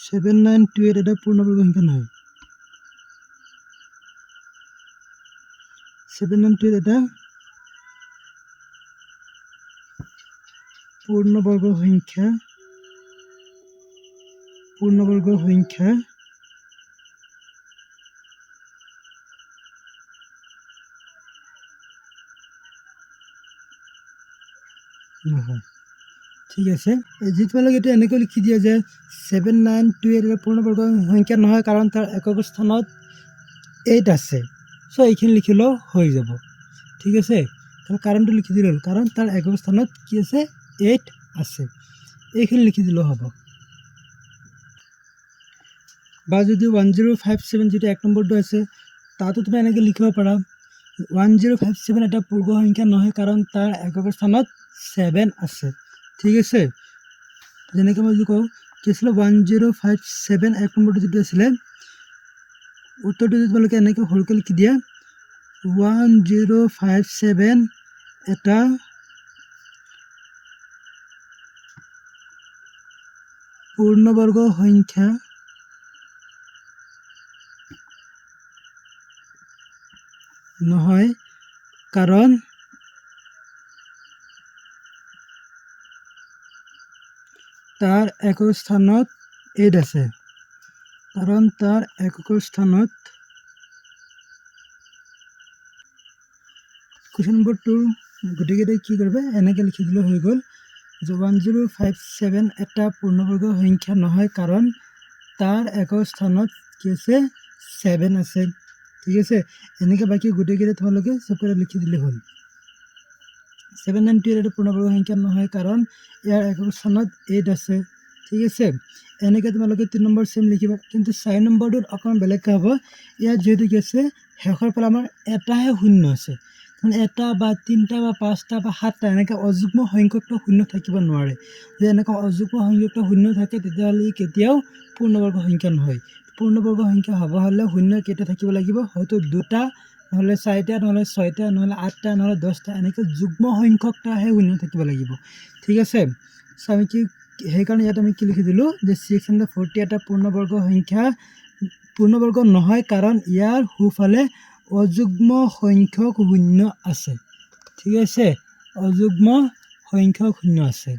7928 এটা পূৰ্ণবৰ্গ সংখ্যা নহয় 7928 এটা পূৰ্ণবৰ্গ সংখ্যা নহয় ঠিক আছে যি তোমালোকে এটা এনেকৈ লিখি দিয়া যে 7928 এটা পূৰ্ণবৰ্গ সংখ্যা নহয় কাৰণ তাৰ একক স্থানত 8 আছে সো এইখিনি লিখিলেও হৈ যাব ঠিক আছে কাৰণটো লিখি দিলে হ'ল কাৰণ তাৰ একক স্থানত কি আছে 8 আছে এইখিনি লিখি দিলেও হ'ব বা যদি 1057 যেটা এক নম্বৰটো আছে তাতো তুমি এনেকৈ লিখিব পাৰা 1057 এটা পূৰ্ণ সংখ্যা নহয় কাৰণ তাৰ একক স্থানত 7 আছে ঠিক আছে যেনেকৈ মই যদি কওঁ কি আছিলে 1057 এক নম্বৰটো যিটো আছিলে উত্তৰটো যদি তোমালোকে এনেকৈ সৰুকৈ লিখি দিয়া 1057 এটা পূৰ্ণবৰ্গ সংখ্যা নহয় কাৰণ তাৰ একক স্থানত 8 আছে কাৰণ তাৰ একক স্থানত কুৱেশ্যন নম্বৰ 2 গোটেইকেইটাই কি কৰিবা এনেকৈ লিখি দিলে হৈ গ'ল যে 1057 এটা পূৰ্ণবৰ্গ সংখ্যা নহয় কাৰণ তাৰ একক স্থানত কি আছে 7 আছে ঠিক আছে এনেকৈ বাকী গোটেইকেইটা তোমালোকে চবকেইটা লিখি দিলে হ'ল 7 and 2 এটা পূৰ্ণবৰ্গ সংখ্যা নহয় কাৰণ ইয়াৰ একক স্থানত 8 আছে ঠিক আছে এনেকৈ তোমালোকে 3 নম্বৰ সেম লিখিবা কিন্তু 4 নম্বৰটোত অকণ বেলেগকৈ হ'ব ইয়াত যেহেতু কি আছে শেষৰ ফালে আমাৰ এটাহে শূন্য আছে মানে এটা বা তিনিটা বা পাঁচটা বা সাতটা এনেকৈ অযুগ্ম সংখ্যকটো শূন্য থাকিব নোৱাৰে যে এনেকৈ অযুগ্ম সংখ্যকটো শূন্য থাকে তেতিয়াহ'লে কেতিয়াও পূৰ্ণবৰ্গ সংখ্যা নহয় পূৰ্ণবৰ্গ সংখ্যা হ'ব হ'লে শূন্য কেইটা থাকিব লাগিব হয়তো দুটা নহ'লে 4টা নহ'লে 6টা নহ'লে 8টা নহ'লে 10টা এনেকৈ যুগ্ম সংখ্যকটাহে শূন্য থাকিব লাগিব ঠিক আছে চ' আমি কি সেইকাৰণে ইয়াত আমি কি লিখি দিলোঁ যে 640 এটা পূৰ্ণবৰ্গ সংখ্যা পূৰ্ণবৰ্গ নহয় কাৰণ ইয়াৰ সোঁফালে অযুগ্ম সংখ্যক শূন্য আছে ঠিক আছে অযুগ্ম সংখ্যক শূন্য আছে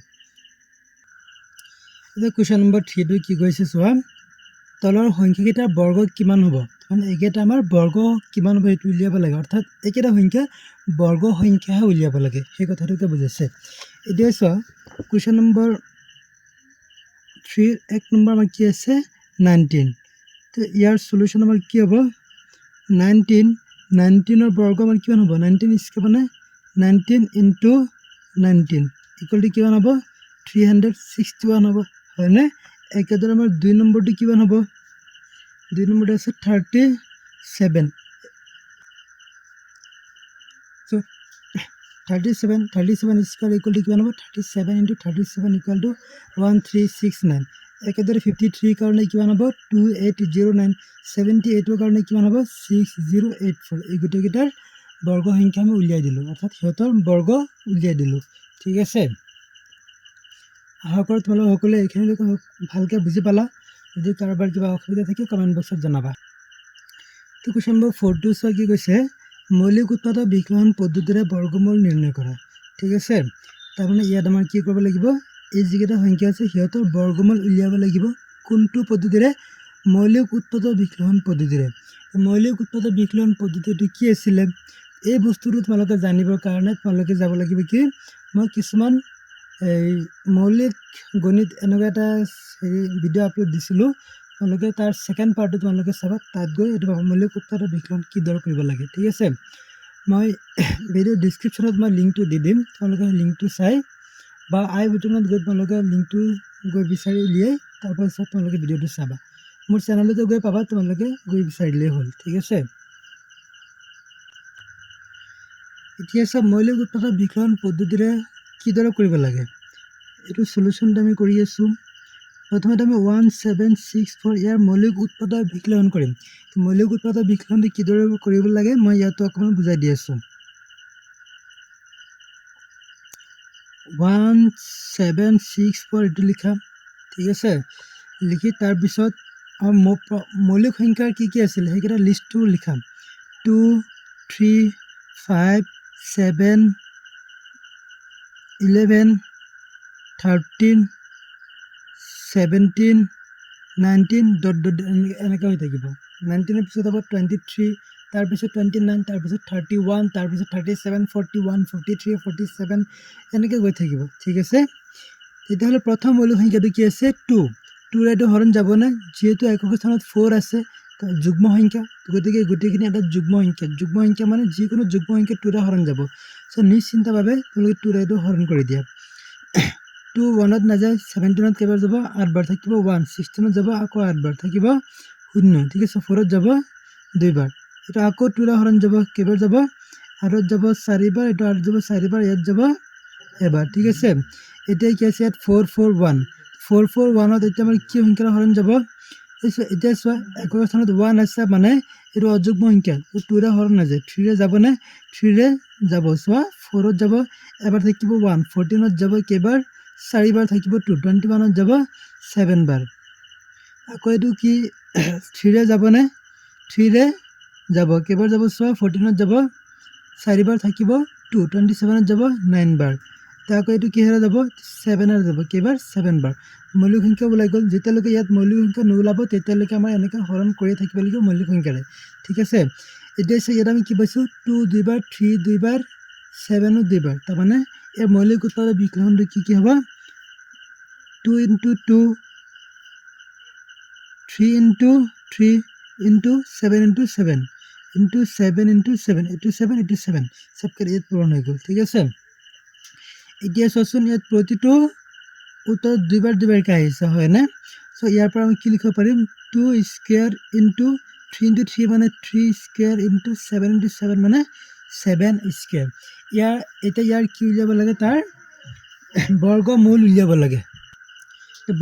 এতিয়া কুৱেশ্যন নম্বৰ 3টো কি কৈছে চোৱা তলৰ সংখ্যাকেইটাৰ বৰ্গ কিমান হ'ব মানে এইকেইটা আমাৰ বৰ্গ কিমান হ'ব সেইটো উলিয়াব লাগে অৰ্থাৎ এইকেইটা সংখ্যা বৰ্গ সংখ্যাহে উলিয়াব লাগে সেই কথাটোকে বুজাইছে এতিয়া চোৱা কুৱেশ্যন নম্বৰ 3 এক নম্বৰ আমাৰ কি আছে 19 তো ইয়াৰ সলিউশ্যন আমাৰ কি হ'ব 19ৰ বৰ্গ আমাৰ কিমান হ'ব 19 স্কোয়াৰ মানে 19 into 19 ইকুৱেল টু কিমান হ'ব 361 হ'ব হয়নে একেদৰে আমাৰ 2 নম্বৰটো কিমান হ'ব 2 নম্বৰটো আছে 37 so 37 স্কোয়াৰ ইকুৱেল টু কিমান হ'ব 37 into 37 ইকুৱেল টু 1369 একেদৰে 53 কাৰণে কিমান হ'ব 2809 78 কাৰণে কিমান হ'ব 6084 এই গোটেইকেইটাৰ বৰ্গ সংখ্যা আমি উলিয়াই দিলোঁ অৰ্থাৎ সিহঁতৰ বৰ্গ উলিয়াই দিলোঁ ঠিক আছে আশা কৰোঁ তোমালোক সকলোৱে এইখিনিলৈকে ভালকৈ বুজি পালা যদি কাৰোবাৰ কিবা অসুবিধা থাকে কমেণ্ট বক্সত জনাবা তো কুৱেশ্যন নম্বৰ 4টো চোৱা কি কৈছে মৌলিক উৎপাদক বিশ্লেষণ পদ্ধতিৰে বৰ্গমূল নিৰ্ণয় কৰা ঠিক আছে তাৰমানে ইয়াত আমাৰ কি কৰিব লাগিব এই যিকেইটা সংখ্যা আছে সিহঁতৰ বৰ্গমূল উলিয়াব লাগিব কোনটো পদ্ধতিৰে মৌলিক উৎপাদক বিশ্লেষণ পদ্ধতিৰে মৌলিক উৎপাদক বিশ্লেষণ পদ্ধতিটো কি আছিলে এই বস্তুটো তোমালোকে জানিবৰ কাৰণে তোমালোকে যাব লাগিব কি মই কিছুমান এই মৌলিক গণিত এনেকুৱা এটা ভিডিঅ' আপলোড দিছিলোঁ তোমালোকে তাৰ ছেকেণ্ড পাৰ্টটো তোমালোকে চাবা তাত গৈ এইটো মৌলিক উৎপাদক বিশ্লেষণ কিদৰে কৰিব লাগে ঠিক আছে মই ভিডিঅ' ডিছক্ৰিপশ্যনত মই লিংকটো দি দিম তোমালোকে লিংকটো চাই বা আই বুটনত গৈ তোমালোকে লিংকটো গৈ বিচাৰি উলিয়াই তাৰপাছত তোমালোকে ভিডিঅ'টো চাবা মোৰ চেনেলতে গৈ পাবা তোমালোকে গৈ বিচাৰিলেই হ'ল ঠিক আছে এতিয়া চব মৌলিক উৎপাদক বিশ্লেষণ পদ্ধতিৰে কিদৰে কৰিব লাগে এইটো সলিউশ্যনটো আমি কৰি আছোঁ প্ৰথমতে আমি 1764 ইয়াৰ মৌলিক উৎপাদক বিশ্লেষণ কৰিম মৌলিক উৎপাদক বিশ্লেষণটো কিদৰে কৰিব লাগে মই ইয়াতো অকণমান বুজাই দি আছোঁ 1764 এইটো লিখা ঠিক আছে লিখি তাৰপিছত মৌলিক সংখ্যাৰ কি আছিল সেইকেইটা লিষ্টটো লিখাম 2 3 5 7 11 13 17 19 ডট ডট এনেকৈ হৈ থাকিব 19ৰ পিছত হ'ব 23 তাৰপিছত 29 তাৰপিছত 31 তাৰপিছত 37 41 43 47 এনেকৈ গৈ থাকিব ঠিক আছে তেতিয়াহ'লে প্ৰথম মৌলিক সংখ্যাটো কি আছে 2 2ৰেটো হৰণ যাবনে যিহেতু একক স্থানত 4 আছে যুগ্ম সংখ্যা গতিকে গোটেইখিনি এটা যুগ্ম সংখ্যা মানে যিকোনো যুগ্ম সংখ্যা 2ৰে হৰণ যাব চ' নিশ্চিন্তভাৱে তোমালোকে 2ৰেটো হৰণ কৰি দিয়া 2 1ত নাযায় 17ত কেইবাৰ যাব 8 বাৰ থাকিব 1 16ত যাব আকৌ 8 বাৰ থাকিব 0 ঠিক আছে 4ত যাব 2 বাৰ এটা আকৌ 2ৰে হৰণ যাব কেইবাৰ যাব 8ত যাব 4 বাৰ এটা 8 যাব 4 বাৰ ইয়াত যাব এবাৰ ঠিক আছে এতিয়া কি আছে ইয়াত 4 4 1 441 এতিয়া আমাৰ কি সংখ্যাৰ হৰণ যাব এতিয়া চোৱা একৰ স্থানত 1 আছে মানে এইটো অযুগ্ম সংখ্যা 2 ৰে হৰণ নাযায় 3 ৰে যাব নে 3 ৰে যাব চোৱা 4 ত যাব এবাৰ থাকিব 1 14 ত যাব কেইবাৰ 4 বাৰ থাকিব 2 21 ত যাব 7 বাৰ আকৌ এইটো কি 3 ৰে যাব নে 3 ৰে যাব কেইবাৰ যাব চোৱা 14 ত যাব 4 বাৰ থাকিব 2 27 ত যাব 9 বাৰ আকৌ এইটো কিহেৰে যাব 7 ৰে যাব কেইবাৰ 7 বাৰ মৌলিক সংখ্যা ওলাই গ'ল যেতিয়ালৈকে ইয়াত মৌলিক সংখ্যা নোলাব তেতিয়ালৈকে আমাৰ এনেকৈ হৰণ কৰি থাকিব লাগিব মৌলিক সংখ্যাৰে ঠিক আছে এতিয়া ইয়াত আমি কি পাইছোঁ 2 দুইবাৰ 3 দুইবাৰ 7 দুইবাৰ তাৰমানে এই মৌলিক উত্তৰৰ বিশ্লেষণটো কি হ'ব 2 × 2 3 × 3 × 7 × 7 × 7 × 7 এইটো 7 এইটো 7 চবকে ইয়াত পূৰণ হৈ গ'ল ঠিক আছে এতিয়া চোৱাচোন ইয়াত প্ৰতিটো উত্তৰ দুইবাৰ দুইবাৰকৈ আহিছে হয়নে চ' ইয়াৰ পৰা আমি কি লিখিব পাৰিম 2 স্কুৱেৰ ইনটু 3 × 3 মানে 3 স্কুৱেৰ ইনটু 7 × 7 মানে 7 স্কুৱেৰ এতিয়া ইয়াৰ কি উলিয়াব লাগে তাৰ বৰ্গমূল উলিয়াব লাগে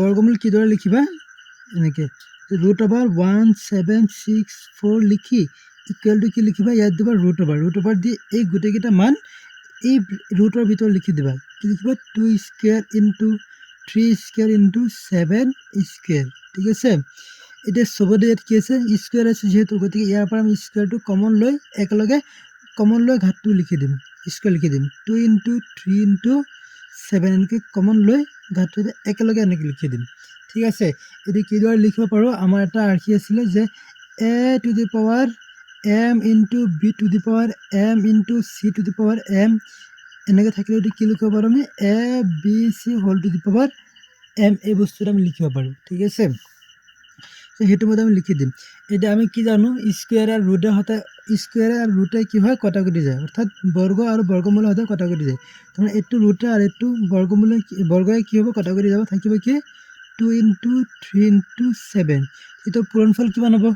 বৰ্গমূল কিদৰে লিখিবা এনেকৈ √1/764 লিখি ইকুৱেল টু কি লিখিবা ইয়াত দিবা √দি এই গোটেইকেইটা মান এই ৰুটৰ ভিতৰত লিখি দিবা কি লিখিবা 2 square into 3 square into 7 square ঠিক আছে এতিয়া চবতে ইয়াত কি আছে স্কুৱেৰ আছে যেহেতু গতিকে ইয়াৰ পৰা আমি স্কুৱেৰটো কমন লৈ একেলগে কমন লৈ ঘাতটো লিখি দিম স্কুৱেৰ লিখি দিম 2 × 3 × 7 এনেকৈ কমন লৈ ঘাতটো একেলগে এনেকৈ লিখি দিম ঠিক আছে এইটো কিদৰে লিখিব পাৰোঁ আমাৰ এটা আৰ্হি আছিলে যে a⁴ m × b⁴ m × c⁴ m এনেকৈ থাকিলে এইটো কি লিখিব পাৰোঁ আমি a b c হোল⁴ m এই বস্তুটো আমি লিখিব পাৰোঁ ঠিক আছে সেইটো মতে আমি লিখি দিম এতিয়া আমি কি জানো স্কুৱেৰ আৰু ৰুটৰ সৈতে স্কুৱেৰ আৰু ৰুটে কি হয় কটাকটি যায় অৰ্থাৎ বৰ্গ আৰু বৰ্গমূলৰ সৈতে কটাকটি যায় তাৰমানে এইটো ৰুটে আৰু এইটো বৰ্গই কি হ'ব কটাকটি যাব থাকিব কি 2 × 3 × 7 এইটো পূৰণফল কিমান হ'ব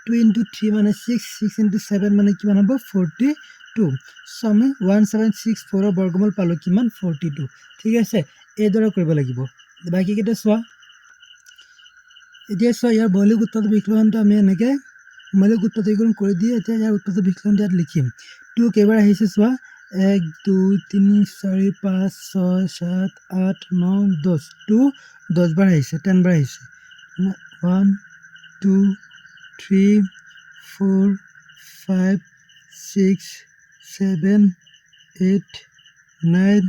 2 × 3 মানে 6 6 × 7 মানে কিমান হ'ব 42 চ' আমি 1764ৰ বৰ্গমূল পালোঁ কিমান 42 ঠিক আছে এইদৰে কৰিব লাগিব বাকীকেইটা চোৱা এতিয়া চোৱা ইয়াৰ মৌলিক উত্তৰটো বিশ্লেষণটো আমি এনেকৈ মৌলিক উত্তৰটো কৰি দি এতিয়া ইয়াৰ উত্তৰটো বিশ্লেষণটো ইয়াত লিখিম 2 কেইবাৰ আহিছে চোৱা 1 2 3 4 5 6 7 8 9 10 2 10 বাৰ আহিছে 10 বাৰ আহিছে 1 2 3 4 5 6 7 8 9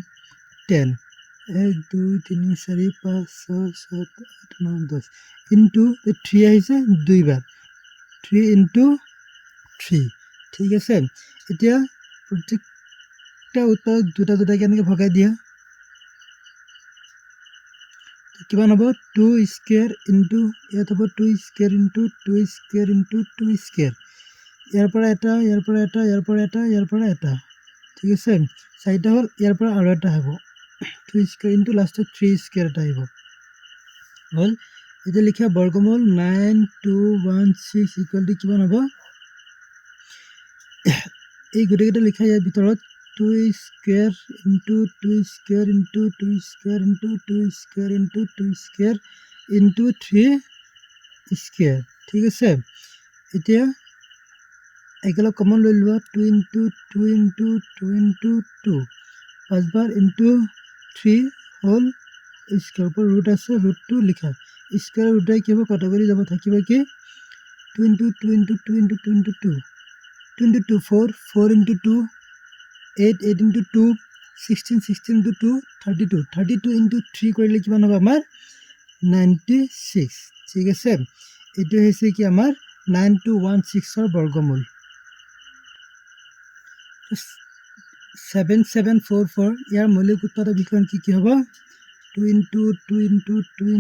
10 1 2 3 4 5 6 7 8 9 10 ইনটু 3 আহিছে দুইবাৰ 3 × 3 ঠিক আছে এতিয়া প্ৰত্যেকটা উত্তৰত দুটা দুটাকৈ এনেকৈ ভগাই দিয়া কিমান হ'ব 2 স্কুৱেৰ ইনটু ইয়াত হ'ব 2 square into 2 square into 2 square ইয়াৰ পৰা এটা ইয়াৰ পৰা এটা ইয়াৰ পৰা এটা ইয়াৰ পৰা এটা ঠিক আছে চাৰিটা হ'ল ইয়াৰ পৰা আৰু এটা হ'ব 2 স্কুৱেৰ ইনটু লাষ্টত 3 স্কুৱেৰ এটা আহিব হ'ল এতিয়া লিখা বৰ্গমূল 9216 ইকুৱেল টু কিমান হ'ব এই গোটেইকেইটা লিখা ইয়াৰ ভিতৰত 2 square into 2 square into 2 square into 2 square into 2 square into 3 square ঠিক আছে এতিয়া একেলগে কমন লৈ লোৱা 2 × 2 × 2 × 2 পাঁচবাৰ ইনটু 3 হোল স্কুৱেৰ ওপৰত ৰুট আছে ৰুটটো লিখা স্কুৱেৰ ৰুটে কি হ'ব কটাকটি যাব থাকিব কি 2 × 2 × 2 × 2 × 2 2 × 2 4 4 × 2 8 8 × 2 16 16 × 2 32 32 × 3 কৰিলে কিমান হ'ব আমাৰ 96 ঠিক আছে এইটো হৈছে কি আমাৰ 9216ৰ বৰ্গমূল 7744 ইয়াৰ মৌলিক উত্তৰৰ বিশ্লেষণ কি হ'ব 2 × 2 × 2 ×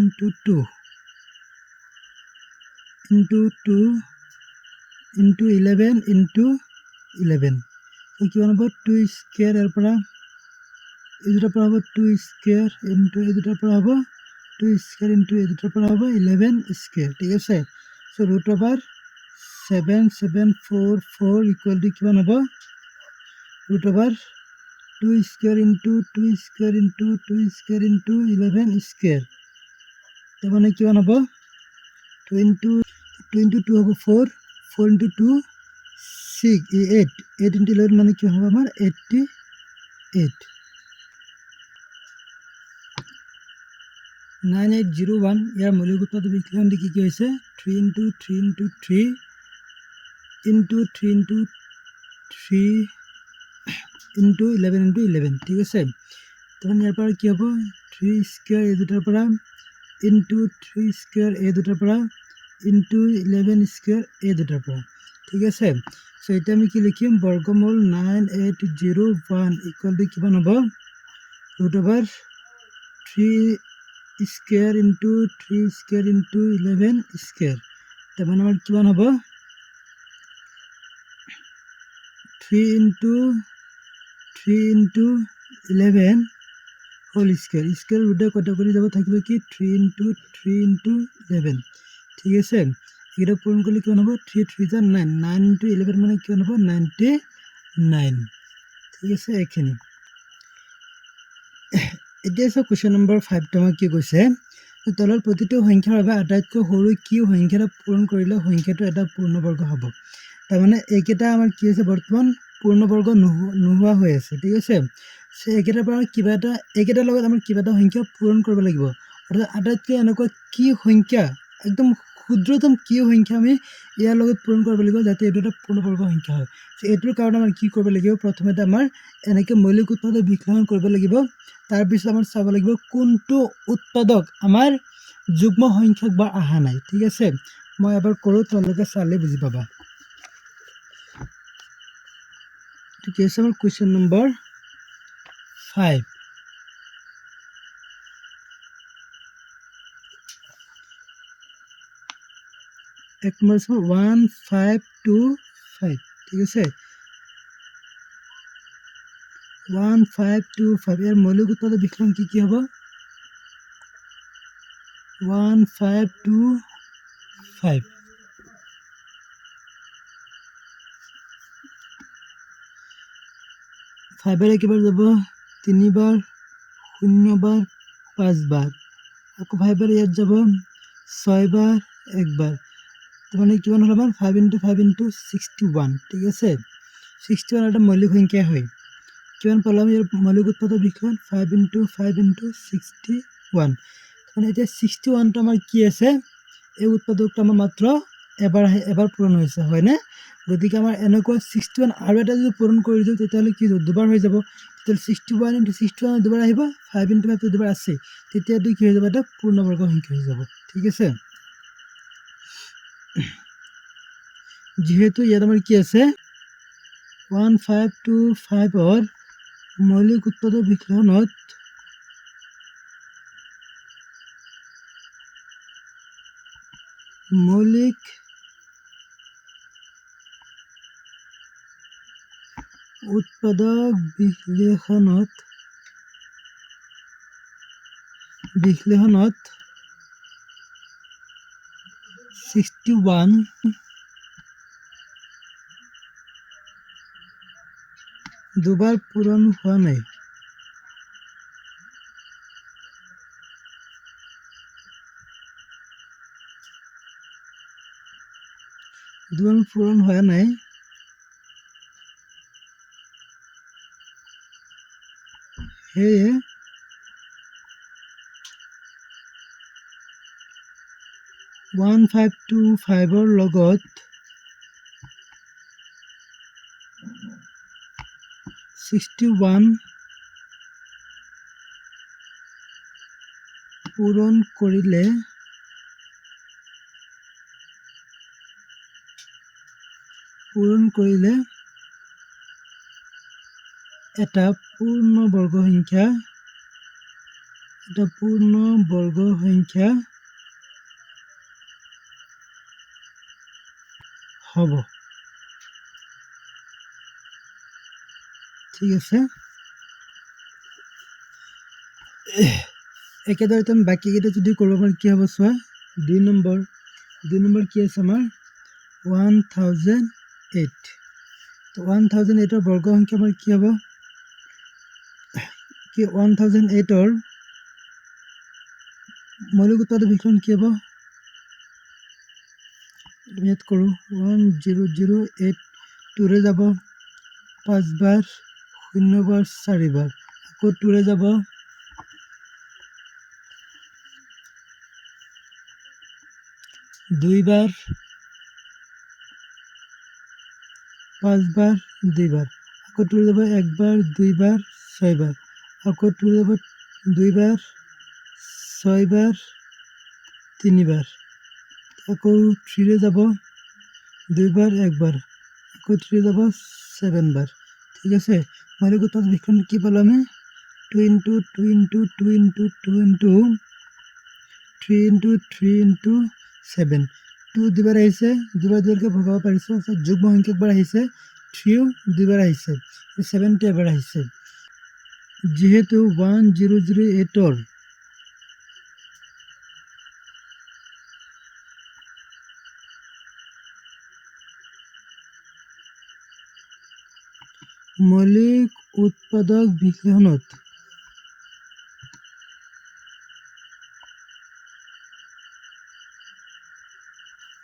2 × 11 × 11 কিমান হ'ব 2 স্কুৱেৰ ইয়াৰ পৰা এই দুটাৰ পৰা হ'ব 2 স্কুৱেৰ ইনটু এই দুটাৰ পৰা হ'ব 2 স্কুৱেৰ ইনটু এই দুটাৰ পৰা হ'ব 11 স্কুৱেৰ ঠিক আছে চ' √7744 ইকুৱেল টু কিমান হ'ব √2 square into 2 square into 2 square into 11 square তাৰ মানে কিমান হ'ব 2 into 2 হ'ব 4 4 into 2 6 8 8 into 11 মানে কি হ'ব আমাৰ 88 9801 ইয়াৰ মৌলিক উৎপাদক বিশ্লেষণ কি কি হৈছে 3 into 3 into 3 into 3 into 3 into 11 into 11 ঠিক আছে তখন ইয়াৰ পৰা কি হ'ব 3 স্কয়াৰ এই দুটাৰ পৰা into 3 স্কয়াৰ এই দুটাৰ পৰা into 11 স্কয়াৰ এই দুটাৰ পৰা ঠিক আছে সো এটা আমি কি লিখিম বৰ্গমূল 9801 ইকুয়াল টু কিমান হ'ব √3 square into 3 square into 11 square তাৰ মানে আমাৰ কিমান হ'ব 3 into 11 হোল স্কয়ার স্কয়ার রুটে কত করে যাব থাকবে কি 3 into 11 ঠিক আছে এটা পূরণ করলে কি হবে 3 3 যা 9 9 into 11 মানে কি হবে 99 ঠিক আছে এখানে এতিয়া আছে কোশ্চেন নম্বৰ 5 টো কি কৈছে তলৰ প্ৰতিটো সংখ্যাৰ বাবে আটাইতকৈ সৰু কি সংখ্যাটো পূৰণ কৰিলে সংখ্যাটো এটা পূৰ্ণবৰ্গ হ'ব তাৰ মানে এইকেইটা আমাৰ কি আছে বৰ্তমান পূৰ্ণবৰ্গ নোহোৱা হৈ আছে ঠিক আছে সে এইকেইটাৰ পৰা কিবা এটা এইকেইটাৰ লগত আমাৰ কিবা এটা সংখ্যা পূৰণ কৰিব লাগিব অৰ্থাৎ আটাইতকৈ এনেকুৱা কি সংখ্যা একদম ক্ষুদ্ৰতম কি সংখ্যা আমি ইয়াৰ লগত পূৰণ কৰিব লাগিব যাতে এইটো এটা পূৰ্ণবৰ্গ সংখ্যা হয় সো এইটোৰ কাৰণে আমাৰ কি কৰিব লাগিব প্ৰথমতে আমাৰ এনেকৈ মৌলিক উৎপাদক বিশ্লেষণ কৰিব লাগিব তাৰ পিছত আমাৰ চাব লাগিব কোনটো উৎপাদক আমাৰ যুগ্ম সংখ্যক বা আহা নাই ঠিক আছে মই এবাৰ কৰো তোমালোকে চালে বুজি পাবা ঠিক আছে আমাৰ কোশ্চেন নম্বৰ 5 এক নম্বৰ 1525 ঠিক আছে 1525 এর মৌলিক উৎপাদক বিশ্লেষণ কি হ'ব 1525 5 এর কিবার যাব 3 বার 0 বার 5 বার আকৌ 5 এর ইয়াত যাব 6 বার 1 বার মানে কিমান হল আমাৰ 5 into 5 into 61 ঠিক আছে 61 এটা মৌলিক সংখ্যা হয় কিমান পালাম ইয়াৰ মৌলিক উৎপাদক বিশ্লেষণ 5 into 5 into 61 মানে এটা 61 টো আমাৰ কি আছে এই উৎপাদকটো আমাৰ মাত্ৰ এবাৰ পূৰণ হৈছে হয় না গতিকে আমাৰ এনেকুৱা 61 আৰু এটা যদি পূৰণ কৰি দিও তেতিয়াহলে কি দুবাৰ হৈ যাব তেতিয়াহলে 61 into 61 দুবাৰ আহিব 5 into 5 দুবাৰ আছে তেতিয়া এইটো কি হৈ যাব এটা পূৰ্ণবৰ্গ সংখ্যা হৈ যাব ঠিক আছে যেহেতু ইয়াত আমাৰ কি আছে 1525 অর মৌলিক উৎপাদক বিশ্লেষণত মৌলিক উৎপাদক বিশ্লেষণত 61 দুবার পূরণ হওয়া নাই দুবার পূরণ হওয়া নাই সেয়ে 1525 ৰ লগত 61 পূৰণ কৰিলে এটা পূৰ্ণবৰ্গ সংখ্যা হ'ব ঠিক আছে একেদৰে তুমি বাকি কেইটা যদি কৰিব পাৰি কি হ'ব চোৱা 2 নম্বৰ কি আছে আমাৰ 1008 তো 1008 ৰ বৰ্গ সংখ্যা আমাৰ কি হ'ব কি 1008 ৰ মৌলিক উৎপাদক বিকলন কি হ'ব ইয়াত কৰোঁ 10082 ৰে যাব 5 বাৰ 0 বাৰ 4 বাৰ আকৌ 2 ৰে যাব 2 বাৰ 5 বাৰ 2 বাৰ আকৌ 2 ৰে যাব 1 বাৰ 2 বাৰ 6 বাৰ আকৌ 2 ৰে যাব 2 বাৰ 6 বাৰ 3 বাৰ আকৌ 3 ৰে যাব 2 বাৰ 1 বাৰ আকৌ 3 ৰে যাব 7 বাৰ ঠিক আছে মৌলিক উৎপাদক বিকলন কি পালো আমি 2 into 2 into 2 into 2 into 3 into 3 into 7 2 দুবাৰ আহিছে দুবাৰ দুবাৰকে ভগাব পাৰিছো যুগ্ম সংখ্যক বাৰ আহিছে 3 দুবাৰ আহিছে 7 টো এবাৰ আহিছে যেহেতু 1008 ৰ মৌলিক উৎপাদক বিকলনত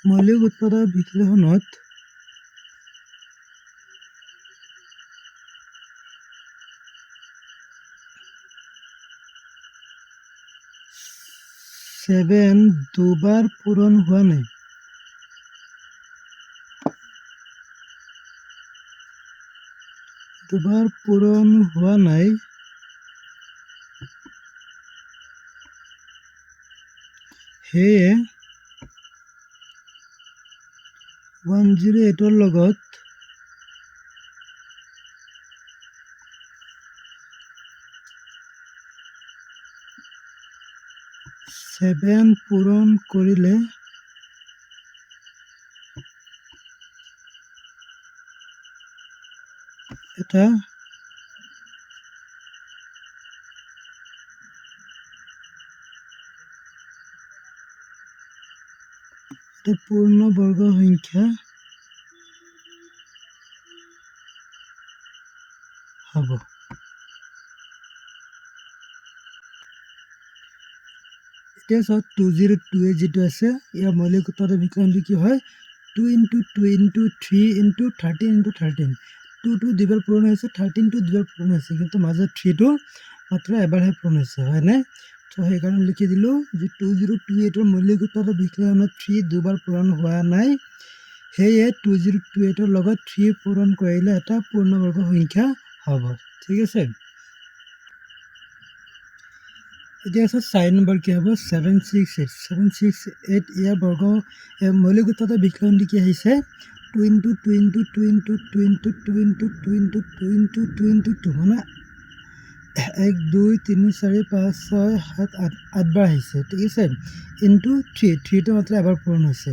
মৌলিক উৎপাদক বিকলনত 7 দুবাৰ পূৰণ হোৱা নাই দুবাৰ পূৰণ হোৱা নাই সেয়ে 108 ৰ লগত 7 পূৰণ কৰিলে এটা পূৰ্ণ বৰ্গ সংখ্যা হ'ব এতিয়া চাওক 202 যেটো আছে ইয়াৰ মৌলিক উৎপাদক বিকলনটো কি হয় 2 into 2 into 3 into 13 into 13 2 দুবাৰ পূৰণ হৈছে 13 টো দুবাৰ পূৰণ হৈছে কিন্তু মাজত 3 টো মাত্ৰ এবাৰহে পূৰণ হৈছে হয় নাই তো সেইকাৰণে লিখি দিলো যে 2028 ৰ মৌলিক উৎপাদক বিকলনত 3 দুবাৰ পূৰণ হোৱা নাই সেয়ে 2028 ৰ লগত 3 পূৰণ কৰিলে এটা পূৰ্ণবৰ্গ সংখ্যা হ'ব ঠিক আছে এতিয়া আছে 4 নম্বৰ কি হ'ব 768 ইয়াৰ বৰ্গ মৌলিক উৎপাদক বিকলনটো কি আহিছে 2 into 2 into 2 into 2 into 2 into 2 into 2 into 2 into 2 মানে 1 2 3 4 5 6 7 8 বাৰ আহিছে ঠিক আছে ইনটু 3 টো মাত্ৰ এবাৰ পূৰণ হৈছে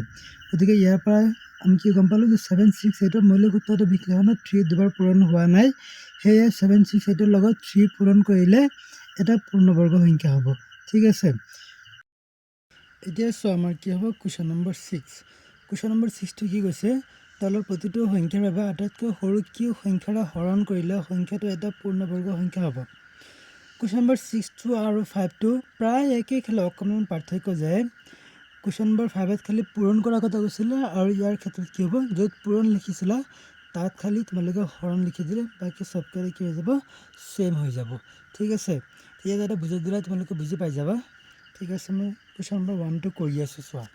গতিকে ইয়াৰ পৰা আমি কি গম পালো যে 768 ৰ মৌলিক উৎপাদক বিকলনত 3 দুবাৰ পূৰণ হোৱা নাই সেয়ে 768 ৰ লগত 3 পূৰণ কৰিলে এটা পূৰ্ণবৰ্গ সংখ্যা হ'ব ঠিক আছে এতিয়া সো আমাৰ কি হ'ব কোৱেশ্চন নম্বৰ 6 কোৱেশ্চন নম্বৰ 6 টো কি কৈছে তলৰ প্ৰতিটো সংখ্যাৰ বাবে আটাইতকৈ সৰু কি সংখ্যাৰে হৰণ কৰিলে সংখ্যাটো এটা পূৰ্ণবৰ্গ সংখ্যা হ'ব কোৱেশ্চন নম্বৰ 6 টো আৰু 5 টো প্ৰায় একেই খালি অকণমান পাৰ্থক্য যে কোৱেশ্চন নম্বৰ 5 ত খালি পূৰণ কৰাৰ কথা কৈছিল আৰু ইয়াৰ ক্ষেত্ৰত কি হ'ব য'ত পূৰণ লিখিছিলা তাত খালি তোমালোকে হৰণ লিখি দিলে বাকি সবকাৰে কি হৈ যাব সেম হৈ যাব ঠিক আছে ইয়াত এটা বুজাই দিলে তোমালোকে বুজি পাই যাবা ঠিক আছে মই কোৱেশ্চন নম্বৰ 1 টো কৰি আছো চোৱা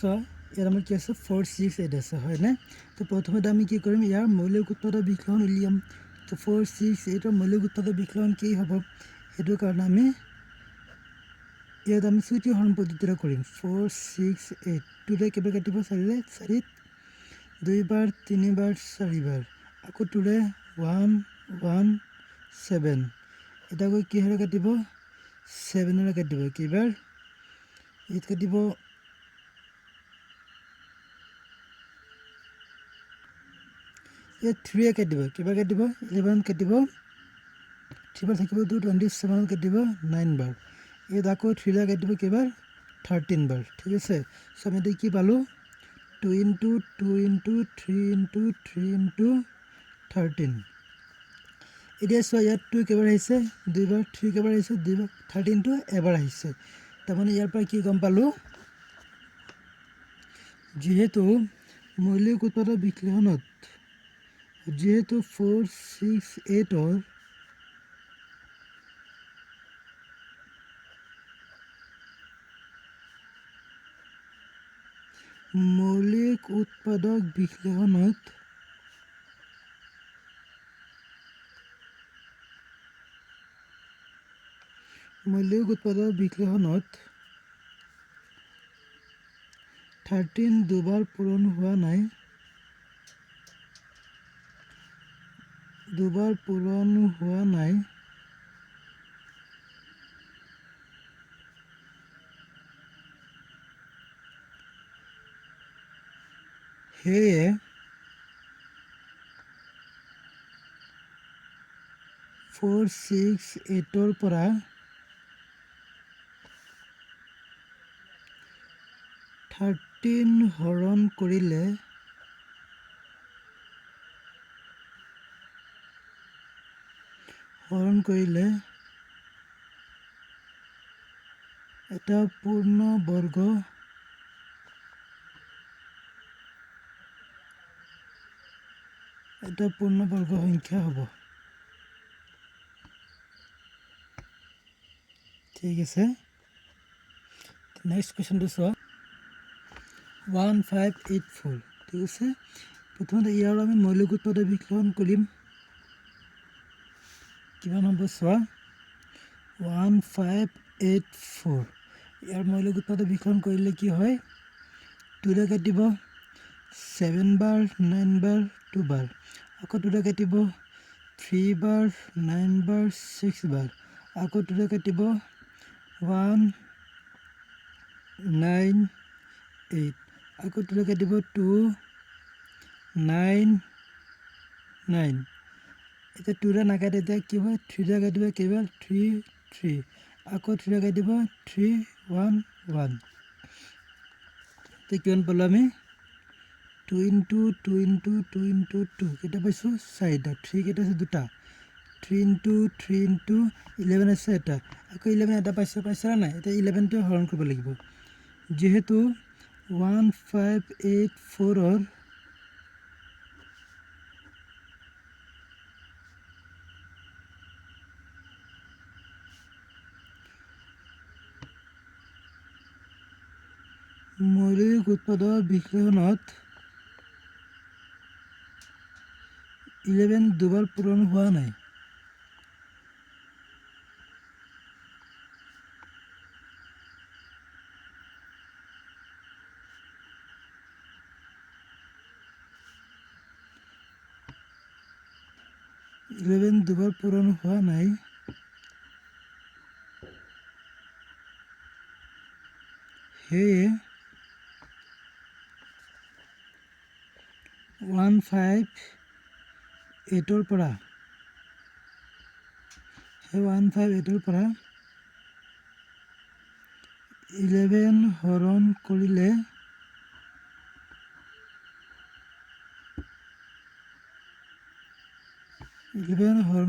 ইয়াৰ আমাৰ কি আছে 468 আছে হয় না তো প্ৰথমতে আমি কি কৰিম ইয়াৰ মৌলিক উৎপাদক বিকলন উলিয়াম তো 468 ৰ মৌলিক উৎপাদক বিকলন কি হ'ব হেতু কাৰণে আমি ইয়াত আমি চুটি হৰণ পদ্ধতিৰে কৰিম 468 2 ৰে কেবে কাটিব 4 ৰে 4 2 বাৰ 3 বাৰ 4 বাৰ আকৌ 2 ৰে 1 1 7 এটা গৈ কি হৰে কাটিব 7 ৰে কাটিব কিবাৰ ইত কাটিব ये 3 কাটিব কিবা কাটিব 11 কাটিব 3 বাৰ থাকিব 27 কাটিব 9 বাৰ এই আকৌ 3 কাটিব কিবা 13 বাৰ ঠিক আছে সো আমি কি পালো 2 into 2 into 3 into 3 into 13 এতিয়া চোৱা ইয়াত 2 কেইবাৰ আহিছে, 2 বাৰ, 3 কেইবাৰ আহিছে, 2 বাৰ, 13টো এবাৰ আহিছে। তাৰমানে ইয়াৰ পৰা কি গম পালোঁ, যিহেতু মৌলিক উৎপাদক বিশ্লেষণত 4, 6, 8ৰ মৌলিক উৎপাদক বিশ্লেষণত মৌলিক উৎপাদক বিশ্লেষণত 13 দুবাৰ পূৰণ হোৱা নাই, দুবাৰ পূৰণ হোৱা নাই, সেয়ে 4, 6, 8ৰ পৰা 13 হৰণ কৰিলে এটা পূৰ্ণ বৰ্গ সংখ্যা হ'ব। ঠিক আছে, নেক্সট কুৱেশ্যনটো চোৱা 1584। ঠিক আছে, প্ৰথমতে ইয়াৰ আমি মৌলিক উৎপাদক বিশ্লেষণ কৰিম। কিমান হ'ব চোৱা 1584। ইয়াৰ মৌলিক উৎপাদক বিশ্লেষণ কৰিলে কি হয়, 2ৰে কাটিব 7 বাৰ, 9 বাৰ, 2 বাৰ, আকৌ 2ৰে কাটিব 3 বাৰ, 9 বাৰ, 6 বাৰ, আকৌ 2ৰে কাটিব 1, 9, 8, আকৌ 2ৰে কাটিব 2, 9, 9। এতিয়া 2ৰে নাকাটে, এতিয়া কি হয় 3ৰে কাটিব কেৱল 3, 3, আকৌ 3ৰে কাটিব 3, 1, 1। এতিয়া কিমান পালোঁ আমি 2 into 2 into 2 into 2 কেইটা পাইছোঁ 4টা, 3 কেইটা আছে 2টা, 3 into 3 into 11 আছে এটা, আকৌ 11 এটা পাইছে নাই, এতিয়া 11টোৱে হৰণ কৰিব লাগিব। যিহেতু 1584ৰ মৌলিক উৎপাদক বিশ্লেষণত 11 দুবাৰ পূৰণ হোৱা নাই। দুবাৰ পূৰণ হোৱা নাই, সেয়ে 158ৰ পৰা 11 হৰণ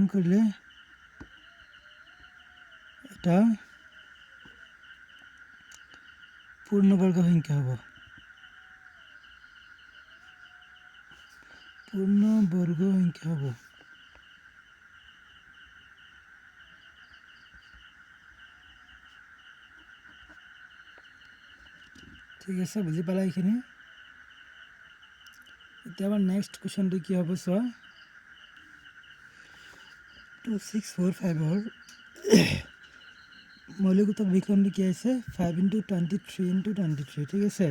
কৰিলে এটা পূৰ্ণবৰ্গ সংখ্যা হ'ব। পূৰ্ণবৰ্গ সংখ্যা হ'ব। ঠিক আছে, বুজি পালা এইখিনি। এতিয়া আমাৰ নেক্সট কুৱেশ্যনটো কি হ'ব চোৱা 2645ৰ মৌলিক উৎপাদক বিশ্লেষণটো কি আছে 5 into 23 into 23। ঠিক আছে,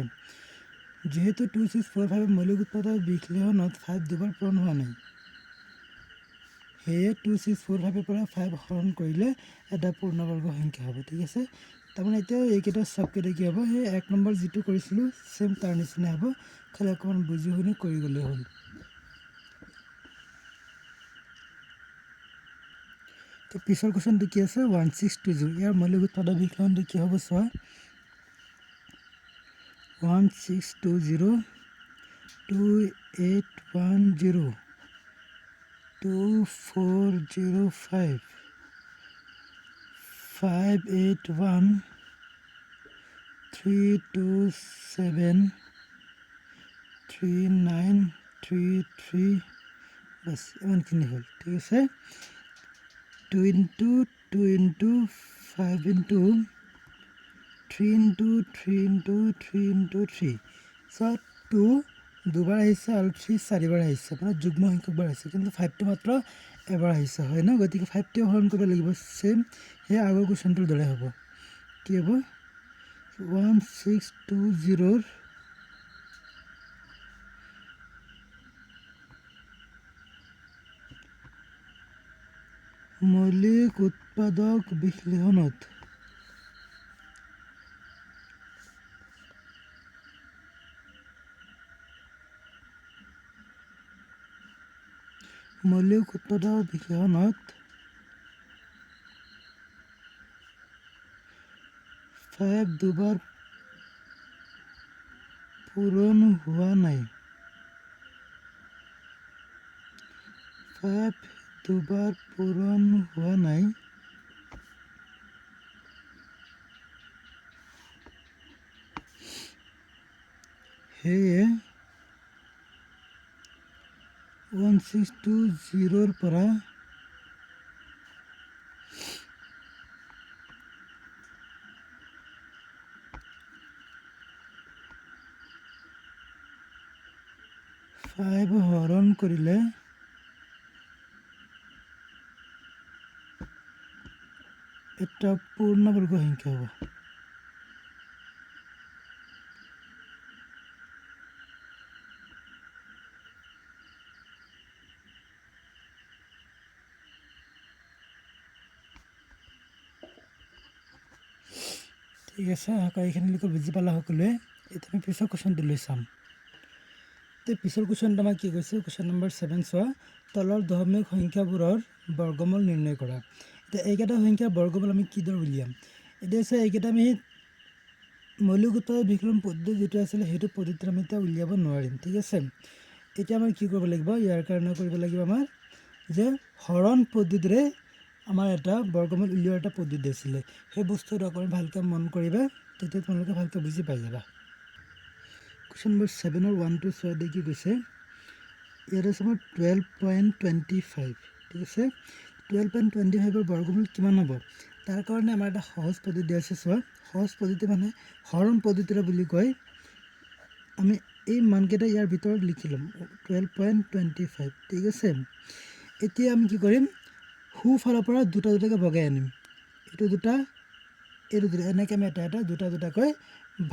যিহেতু 2645ৰ মৌলিক উৎপাদক বিশ্লেষণত 5 দুবাৰ পূৰণ হোৱা নাই, সেয়ে 2645ৰ পৰা 5 হৰণ কৰিলে এটা পূৰ্ণবৰ্গ সংখ্যা হ'ব। ঠিক আছে, তাৰমানে এতিয়া এইকেইটা চবকেইটা কি হ'ব, সেই 1 নম্বৰ যিটো কৰিছিলোঁ ছেম তাৰ নিচিনা হ'ব, খালি অকণমান বুজি শুনি কৰি গ'লেই হ'ল। তো পিছৰ কুৱেশ্যনটো কি আছে 1620। ইয়াৰ মৌলিক উৎপাদক বিশ্লেষণটো কি হ'ব চোৱা 1620 2810 2405 581 327 3933 বাস ইমানখিনি হ'ল ঠিক আছে 2 into 2 into 5 into 3 into 3 into 3 into 3 so 2 দুবাৰ আহিছে আৰু 3 চাৰিবাৰ আহিছে মানে যুগ্ম সংখ্যকবাৰ আহিছে কিন্তু 5টো মাত্ৰ এবাৰ আহিছে হয় ন গতিকে 5টো হৰণ কৰিব লাগিব সেম হে আগৰ কোৱেশ্চনটোৰ দৰে হ'ব কি হ'ব 1620 মৌলিক উৎপাদক বিশ্লেষণত মৌলিক উৎপাদক বিশ্লেষণত 5 দুবাৰ পূৰণ হোৱা নাই 5 দুবাৰ পূৰণ হোৱা নাই সেয়ে 1620 পৰা 5 হৰণ কৰিলে এটা পূৰ্ণবৰ্গ সংখ্যা হ'ব ঠিক আছে আকৌ এইখিনি লিখি বুজি পালা সকলোৱে এতিয়া আমি পিছৰ কুৱেশ্যনটো লৈ চাম তো পিছৰ কুৱেশ্যনটো আমাক কি কৈছে কুৱেশ্যন নম্বৰ 7 চোৱা তলৰ দশমিক সংখ্যাবোৰৰ বৰ্গমূল নিৰ্ণয় কৰা এতিয়া এইকেইটা সংখ্যাৰ বৰ্গমূল আমি কিদৰে উলিয়াম এতিয়া আছে এইকেইটা আমি মৌলিক উৎপাদক বিশ্লেষণ পদ্ধতি যেটো আছিলে সেইটো পদ্ধতিত আমি এটা উলিয়াব নোৱাৰিম ঠিক আছে এতিয়া আমি কি কৰিব লাগিব ইয়াৰ কাৰণে কৰিব লাগিব আমাৰ যে হৰণ পদ্ধতিৰে আমাৰ এটা বৰ্গমূল উলিওৱাৰ এটা পদ্ধতি আছিলে সেই বস্তুটো অকণ ভালকৈ মন কৰিবা তেতিয়া তোমালোকে ভালকৈ বুজি পাই যাবা কুৱেশ্যন নম্বৰ 7 ৰ 1 to 6 দেখি কৈছে ইয়াত আছে আমাৰ 12.25 ঠিক আছে 12.25 ৰ বৰ্গমূল কিমান হ'ব তাৰ কাৰণে আমাৰ এটা সহজ পদ্ধতি আছে চোৱা সহজ পদ্ধতি মানে হৰণ পদ্ধতিৰে বুলি কয় আমি এই মানকেইটা ইয়াৰ ভিতৰত লিখি ল'ম 12.25 ঠিক আছে এতিয়া আমি কি কৰিম সোঁফালৰ পৰা দুটা দুটাকৈ ভগাই আনিম এইটো দুটা এনেকৈ আমি এটা দুটা দুটাকৈ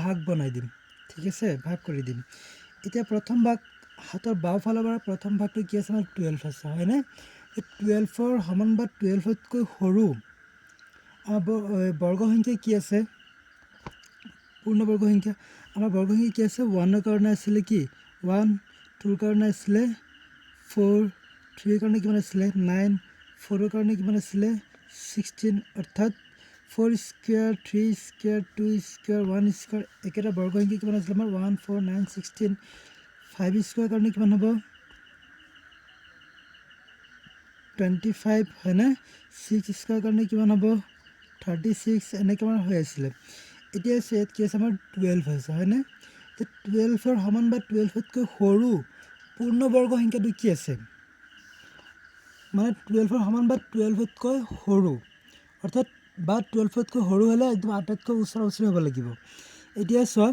ভাগ বনাই দিম ঠিক আছে ভাগ কৰি দিম এতিয়া প্ৰথম ভাগ হাতৰ বাওঁফালৰ পৰা প্ৰথম ভাগটো কি আছে আমাৰ 12 আছে হয়নে এই 12ৰ সমান বা 12তকৈ সৰু আমাৰ বৰ্গ সংখ্যা কি আছে পূৰ্ণবৰ্গ সংখ্যা আমাৰ বৰ্গ সংখ্যা কি আছে 1ৰ কাৰণে আছিলে কি 1 2ৰ কাৰণে আছিলে 4 3ৰ কাৰণে কিমান আছিলে 9 4ৰ কাৰণে কিমান আছিলে 16 অৰ্থাৎ 4 স্কোয়াৰ 3 স্কোয়াৰ 2 স্কোয়াৰ 1 স্কোয়াৰ একেটা বৰ্গ সংখ্যা কিমান আছিলে আমাৰ 1 4 9 16 5 স্কোয়াৰ কাৰণে কিমান হ'ব 25 হয়নে 6 স্কোয়াৰ কাৰণে কিমান হ'ব 36 এনেকৈ আমাৰ হৈ আছিলে এতিয়া ইয়াত কি আছে আমাৰ 12 আছে হয়নে 12ৰ সমান বা 12তকৈ সৰু পূৰ্ণবৰ্গ সংখ্যাটো কি আছে মানে 12ৰ সমান বা 12তকৈ সৰু অৰ্থাৎ বা 12তকৈ সৰু হ'লে একদম আটাইতকৈ ওচৰা ওচৰি হ'ব লাগিব এতিয়া চোৱা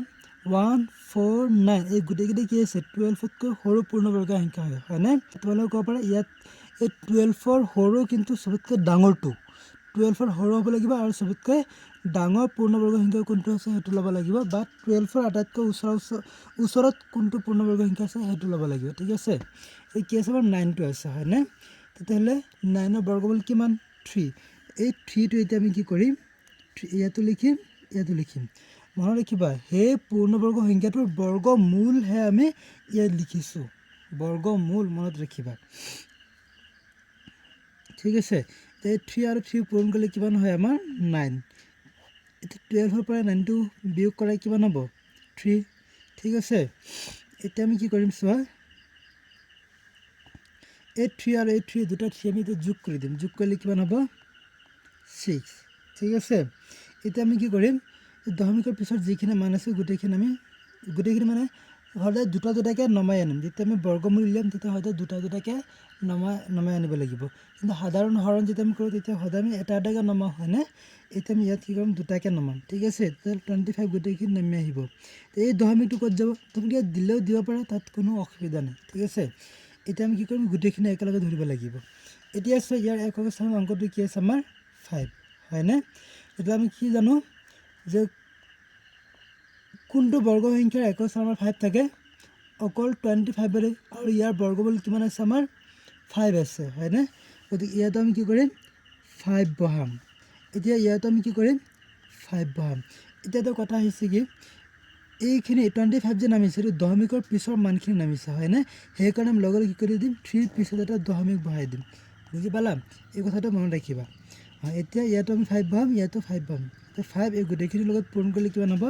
1 4 9 এই গোটেইকেইটা কি আছে 12তকৈ সৰু পূৰ্ণবৰ্গ সংখ্যা হয়নে তোমালোকে ক'ব পাৰা ইয়াত এই 12ৰ সৰু কিন্তু চবতকৈ ডাঙৰটো 12ৰ সৰু হ'ব লাগিব আৰু চবতকৈ ডাঙৰ পূৰ্ণবৰ্গ সংখ্যা কোনটো আছে সেইটো ল'ব লাগিব বা 12ৰ আটাইতকৈ ওচৰত কোনটো পূৰ্ণবৰ্গ সংখ্যা আছে সেইটো ল'ব লাগিব ঠিক আছে এই কি আছে আমাৰ 9টো আছে হয়নে তেতিয়াহ'লে 9ৰ বৰ্গমূল কিমান 3 এই 3টো এতিয়া আমি কি কৰিম ইয়াতো লিখিম মনত ৰাখিবা সেই পূৰ্ণবৰ্গ সংখ্যাটোৰ বৰ্গমূলহে আমি ইয়াত লিখিছোঁ বৰ্গমূল মনত ৰাখিবা ঠিক আছে এই 3 আৰু 3 পূৰণ কৰিলে কিমান হয় আমাৰ 9 এতিয়া 12ৰ পৰা 9টো বিয়োগ কৰা কিমান হ'ব 3 ঠিক আছে এতিয়া আমি কি কৰিম চোৱা এই 3 আৰু এই 3 দুটা 3 আমি এতিয়া যোগ কৰি দিম যোগ কৰিলে কিমান হ'ব 6 ঠিক আছে এতিয়া আমি কি কৰিম দশমিকৰ পিছত যিখিনি মান আছে গোটেইখিনি মানে সদায় দুটা দুটাকে নমাই আনিম যেতিয়া আমি বৰ্গমূল উলিয়াম তেতিয়া সদায় দুটা দুটাকে নমাই আনিব লাগিব কিন্তু সাধাৰণ হৰণ যেতিয়া আমি কৰোঁ তেতিয়া সদায় আমি এটা এটাকে নমাওঁ হয়নে এতিয়া আমি ইয়াত কি কৰিম দুটাকে নমাম ঠিক আছে তেতিয়া 25 গোটেইখিনি নামি আহিব এই দশমিকটো ক'ত যাব তুমি ইয়াত দিলেও দিব পাৰা তাত কোনো অসুবিধা নাই ঠিক আছে এতিয়া আমি কি কৰিম গোটেইখিনি একেলগে ধৰিব লাগিব এতিয়া চোৱা ইয়াৰ একক স্থানৰ অংকটো কি আছে আমাৰ 5 হয়নে এতিয়া আমি কি জানো যে কোনটো বৰ্গ সংখ্যাৰ একক স্থানত 5 থাকে অকল 25 ৰে আৰু ইয়াৰ বৰ্গমূল কিমান আছে আমাৰ 5 আছে হয়নে গতিকে ইয়াত আমি কি কৰিম 5 বহাম এতিয়া ইয়াত আমি কি কৰিম 5 বহাম এতিয়া তো কথা হৈছে কি এইখিনি 25 যে নামিছে দশমিকৰ পিছৰ মানখিনি নামিছে হয়নে সেইকাৰণে আমি লগে লগে কি কৰি দিম 3 পিছত এটা দশমিক বহাই দিম বুজি পালা এই কথাটো মনত ৰাখিবা এতিয়া ইয়াতো আমি 5 বহাম ইয়াতো 5 বহাম তো 5 এই গোটেইখিনিৰ লগত পূৰণ কৰিলে কিমান হ'ব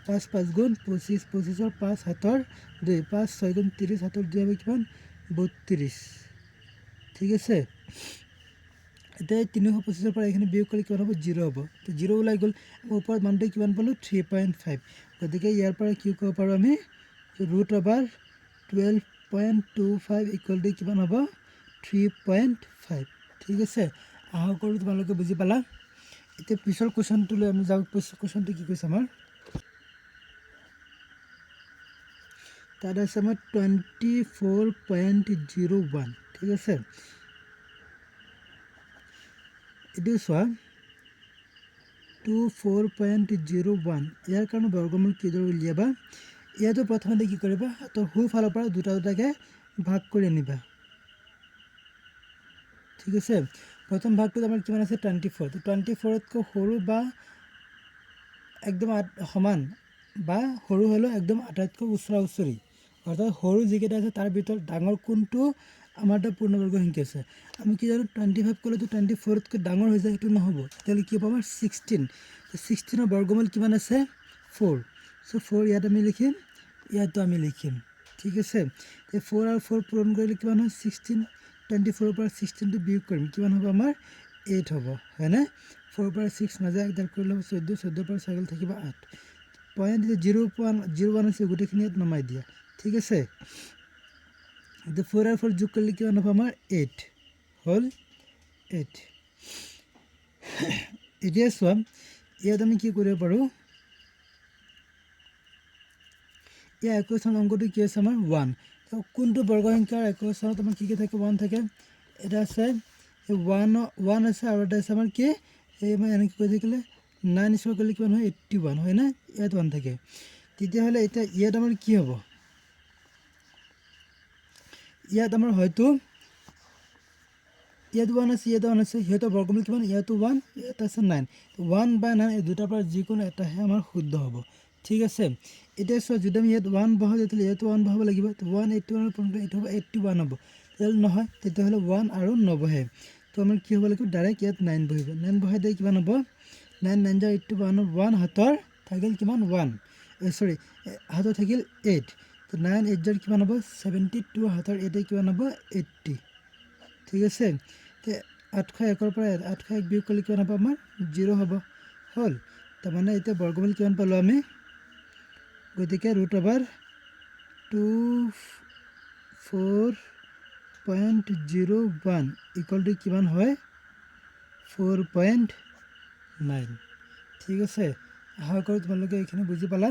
5 5 গুণ 25 25 5 হাতৰ 2 5 6 গুণ 30 হাতৰ 2 হবে কিমান 32 ঠিক আছে এতিয়া 325 পৰা এখানে বিয়োগ কৰিলে কিমান হ'ব 0 হ'ব তো 0 ওলাই গ'ল ওপৰত মানটো কিমান পালো 3.5 গতিকে ইয়াৰ পৰা কি কৰিব পাৰো আমি √12.25 ইকুৱেল টু কিমান হ'ব 3.5 ঠিক আছে আশা কৰোঁ তোমালোকে বুজি পালা এতিয়া পিছৰ কোৱেশ্চনটো লৈ আমি যাওঁ কোৱেশ্চনটো কি কৈছে আমাৰ তাত আছে আমাৰ 24.01 ঠিক আছে এইটো চোৱা 24.01 ইয়াৰ কাৰণে বৰ্গমূল কিদৰে উলিয়াবা ইয়াতো প্ৰথমতে কি কৰিবা তো সোঁফালৰ পৰা দুটা দুটাকে ভাগ কৰি আনিবা ঠিক আছে প্ৰথম ভাগটো আমাৰ কিমান আছে 24 তো 24তকৈ সৰু বা একদম সমান বা সৰু হলো একদম আটাইতকৈ ওচৰা ওচৰি অৰ্থাৎ সৰু যিকেইটা আছে তাৰ ভিতৰত ডাঙৰ কোনটো আমাৰ এটা পূৰ্ণবৰ্গ সংখ্যা আছে আমি কি জানো 25 ক'লে তো 24তকৈ ডাঙৰ হৈ যায় সেইটো নহ'ব তেতিয়াহ'লে কি হ'ব আমাৰ 16 16ৰ বৰ্গমূল কিমান আছে 4 সো 4 ইয়াত আমি লিখিম ইয়াতো আমি লিখিম ঠিক আছে তে 4 আৰু 4 পূৰণ কৰিলে কিমান হয় 16 24 পৰা 16 টো বিয়োগ কৰিম কিমান হ'ব আমাৰ 8 হ'ব হয়নে 4 পৰা 6 নাযায় একদাল কৰি ল'ব 14 14 পৰা 6 থাকিব 8 পয়েন্ট 0.01 আছে গোটেইখিনি ইয়াত নমাই দিয়া ঠিক আছে The 4 আর 4 যোগ করলে কি হবে আমার 8 হল 8 এতিয়া চোৱা ইয়াত আমি কি কৰিব পাৰো এই একক স্থানৰ অংকটো কি আছে আমাৰ 1 তো কোনটো বৰ্গ সংখ্যাৰ একক স্থানত আমাৰ কি থাকে 1 থাকে এটা আছে 1 আছে আৰু এটা আছে আমাৰ কি এই মানে এনেকৈ কৈ দিলে 9 স্কয়াৰ কৰিলে কিমান হয় 81 হয় না ইয়াত 1 থাকে তেতিয়াহ'লে এটা ইয়াত আমাৰ কি হ'ব ইয়াত আমাৰ হয়তো ইয়াত 1 আছে ইয়াত 1 আছে হেতো বৰ্গমূল কিমান ইয়াতো 1 ইয়াত আছে 9 1 বা 9 এই দুটাৰ পৰা যিকোনো এটাহে আমাৰ শুদ্ধ হ'ব ঠিক আছে এতিয়া সো যদি আমি ইয়াত 1 বহাও তেতিয়া ইয়াত 1 বহাব লাগিব তো 181 পূৰণ এইটো হ'ব 81 হ'ব তেল নহয় তেতিয়াহ'লে 1 আৰু নবহে তো আমাৰ কি হ'ব লাগিব ডাইৰেক্ট ইয়াত 9 বহিব 9 বহাই দিয়ে কিমান হ'ব 9 9 যা 81 1 হাতৰ থাকিল কিমান 1 সৰি হাতৰ থাকিল 8 তো 9 8 জাৰ কিমান হ'ব 72 হাতৰ 8 কিমান হ'ব 80 ঠিক আছে তে 801 পৰা 801 বিয়োগ কৰিলে কিমান হ'ব আমাৰ 0 হ'ব হল তাৰ মানে এতিয়া বৰ্গমূল কিমান পালো আমি গতিকে √24.01 ইকুৱেল টু কিমান হয় 4.9 ঠিক আছে আশা কৰোঁ তোমালোকে এইখিনি বুজি পালা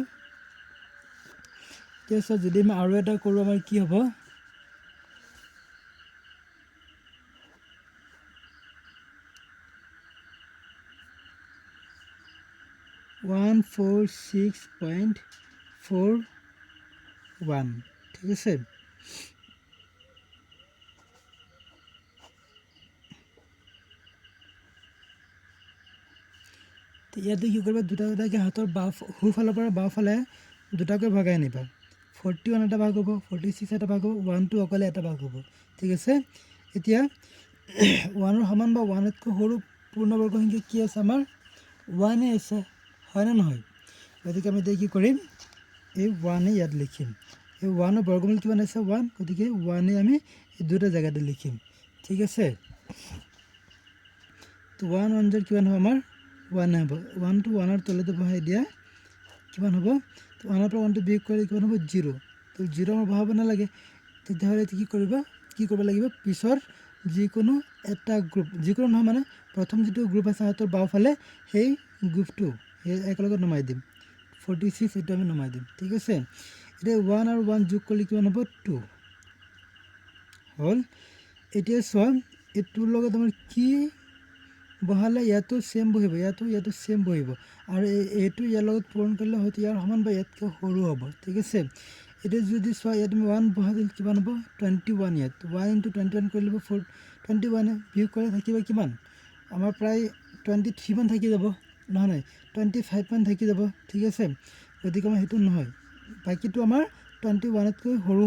এতিয়া যদি আমি আৰু এটা কৰোঁ আমাৰ কি হ'ব 146.41 ঠিক আছে ইয়াতে কি কৰিবা দুটা দুটাকে হাতৰ সোঁফালৰ পৰা বাওঁফালে দুটাকৈ ভগাই আনিবা 41 এটা ভাগ হ'ব 46 এটা ভাগ হ'ব 1 টো অকলে এটা ভাগ হ'ব ঠিক আছে এতিয়া 1 ৰ সমান বা 1 তকৈ সৰু পূৰ্ণবৰ্গ সংখ্যা কি আছে আমাৰ 1 আছে হয় না নহয় গতিকে আমি এতিয়া কি কৰিম এই 1 ইয়াত লিখিম এই 1 ৰ বৰ্গমূল কিমান আছে 1 গতিকে 1 আমি এই দুটা জায়গাতে লিখিম ঠিক আছে তো 1 1 জৰ কিমান হ'ব আমাৰ 1 হ'ব 1 টো 1 ৰ তলতে বহাই দিয়া কিমান হ'ব তো 1 ৰ পৰা 1 টো বিয়োগ কৰিলে কিমান হ'ব 0 তো 0 আমাৰ বহাব নালাগে তেতিয়াহ'লে কি কৰিব লাগিব পিছৰ যিকোনো এটা গ্ৰুপ যিকোনো নহয় মানে প্ৰথম যেটো গ্ৰুপ আছে হাতৰ বাওফালে সেই গ্ৰুপটো একেলগে নমাই দিম 46 এটা আমি নমাই দিম ঠিক আছে এতিয়া 1 আৰু 1 যোগ কৰিলে কিমান হ'ব 2 হল এতিয়া চোৱা এই 2 লগত আমাৰ কি বহালে ইয়াতো সেম বহিব ইয়াতো সেম বহিব আৰু এইটো ইয়াৰ লগত পূৰণ কৰিলে হয়তো ইয়াৰ সমান বা ইয়াতকৈ সৰু হ'ব ঠিক আছে এটা যদি চোৱা ইয়াত আমি 1 বহাই দিলে কিমান হ'ব 21 ইয়াত 1 * 21 কৰি ল'ব 21 বিয়োগ কৰি থাকিব কিমান আমাৰ প্ৰায় 23 মান থাকি যাব নহয় 25 মান থাকি যাব ঠিক আছে গতিকে আমাৰ হেতু নহয় বাকিটো আমাৰ 21 তকৈ সৰু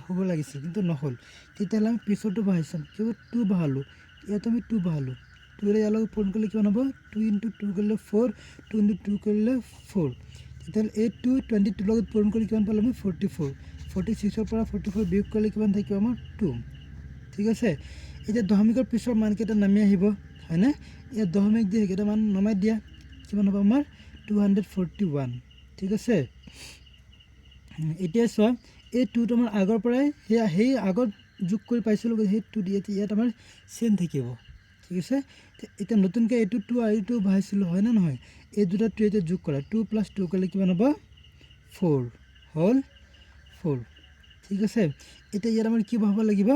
হ'ব লাগিছিল কিন্তু নহল তেতিয়াহ'লে আমি পিছৰটো বহাইছাম কিয় 2 বহালো ইয়াত আমি 2 বহালো 2 ৰে ইয়াৰ লগত পূৰণ কৰিলে কিমান হ'ব 2 * 2 কৰিলে 4 2 * 2 কৰিলে 4 তেতিয়াহ'লে এই 2 22 লগত পূৰণ কৰি কিমান পালো আমি 44 46 ৰ পৰা 44 বিয়োগ কৰিলে কিমান থাকিব আমাৰ 2 ঠিক আছে এতিয়া দশমিকৰ পিছৰ মানকেইটা নামি আহিব হয়নে ইয়াত দশমিক দিয়ে কেইটা মান নমাই দিয়া কিমান হ'ব আমাৰ 241 ঠিক আছে এতিয়া চোৱা এই 2 টো আমাৰ আগৰ পৰাই সেই আগত যোগ কৰি পাইছিলো সেই 2 দিয়ে ইয়াত আমাৰ চেম থাকিব ঠিক আছে এটা নতুনকৈ এইটো 2 আৰু 2 বহাইছিলো হয় না নহয় এই দুটা 2 এটা যোগ কৰা 2 + 2 কৰিলে কিমান হ'ব 4 হল 4 ঠিক আছে এটা ইয়াত আমাৰ কি বহাব লাগিব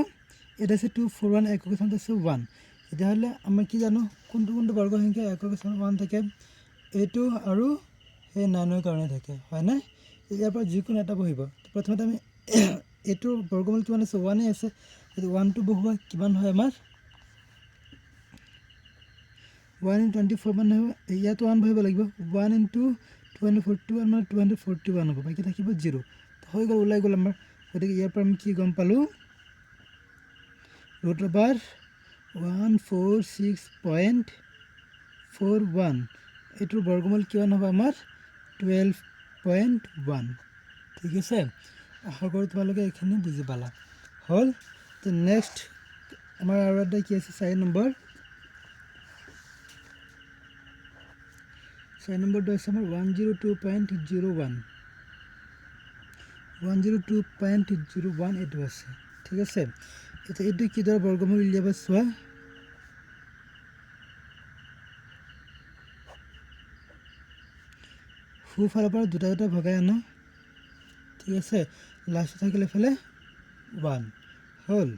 এটা আছে 2 4 1 একক স্থানত আছে 1 তেতিয়াহ'লে আমাৰ কি জানো কোনটো বৰ্গ সংখ্যা একক স্থানত 1 থাকে এইটো আৰু সেই 9 ৰ কাৰণে থাকে হয় না ইয়াৰ পৰা যিকোনো এটা বহিব প্ৰথমতে আমি এইটোৰ বৰ্গমূল কিমান আছে 1 আছে যদি 1 টো বহোৱা কিমান হয় আমাৰ 1 * 24 মান হয় ইয়াত 1 বহিব লাগিব 1 * 241 মানে 241 হ'ব বাকি থাকিব 0 হৈ গ'ল ওলাই গ'ল আমাৰ গতিকে ইয়াৰ পৰা আমি কি গম পালো √146.41 এইটোৰ বৰ্গমূল কিমান হ'ব আমাৰ 12.1 ঠিক আছে আশা কৰোঁ তোমালোকে এইখিনি বুজি পালা হল তো নেক্সট আমাৰ আৰু এটা কি আছে 4 নম্বৰটো আছে আমাৰ 102.01 এইটো আছে ঠিক আছে এতিয়া এইটো কিদৰে বৰ্গমূল উলিয়াব চোৱা সোঁফালৰ পৰা দুটা ভগাই আনা ঠিক আছে লাষ্ট থাকিলে এফালে 1 হল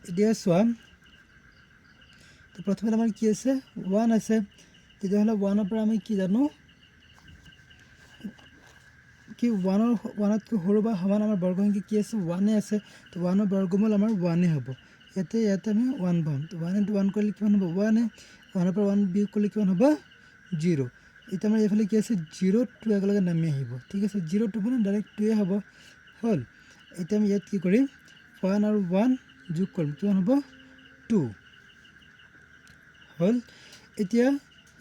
এতিয়া চোৱা তো প্ৰথমে আমাৰ কি আছে 1 আছে তেতিয়াহ'লে 1 ৰ পৰা আমি কি জানো কি 1 তকৈ সৰু বা সমান আমাৰ বৰ্গ সংখ্যা কি আছে 1 আছে তো 1 ৰ বৰ্গমূল আমাৰ 1 হ'ব ইয়াতে আমি 1 বহাম তো 1 * 1 কৰিলে কিমান হ'ব 1 1 ৰ পৰা 1 বিয়োগ কৰিলে কিমান হ'ব 0 এটা আমাৰ এইফালে কি আছে 0 2 একেলগে নামি আহিব ঠিক আছে 0 2 মানে ডাইৰেক্ট 2 হ'ব হল এতিয়া আমি ইয়াত কি কৰিম 1 আৰু 1 যোগ কৰিম কিমান হ'ব 2 হল এতিয়া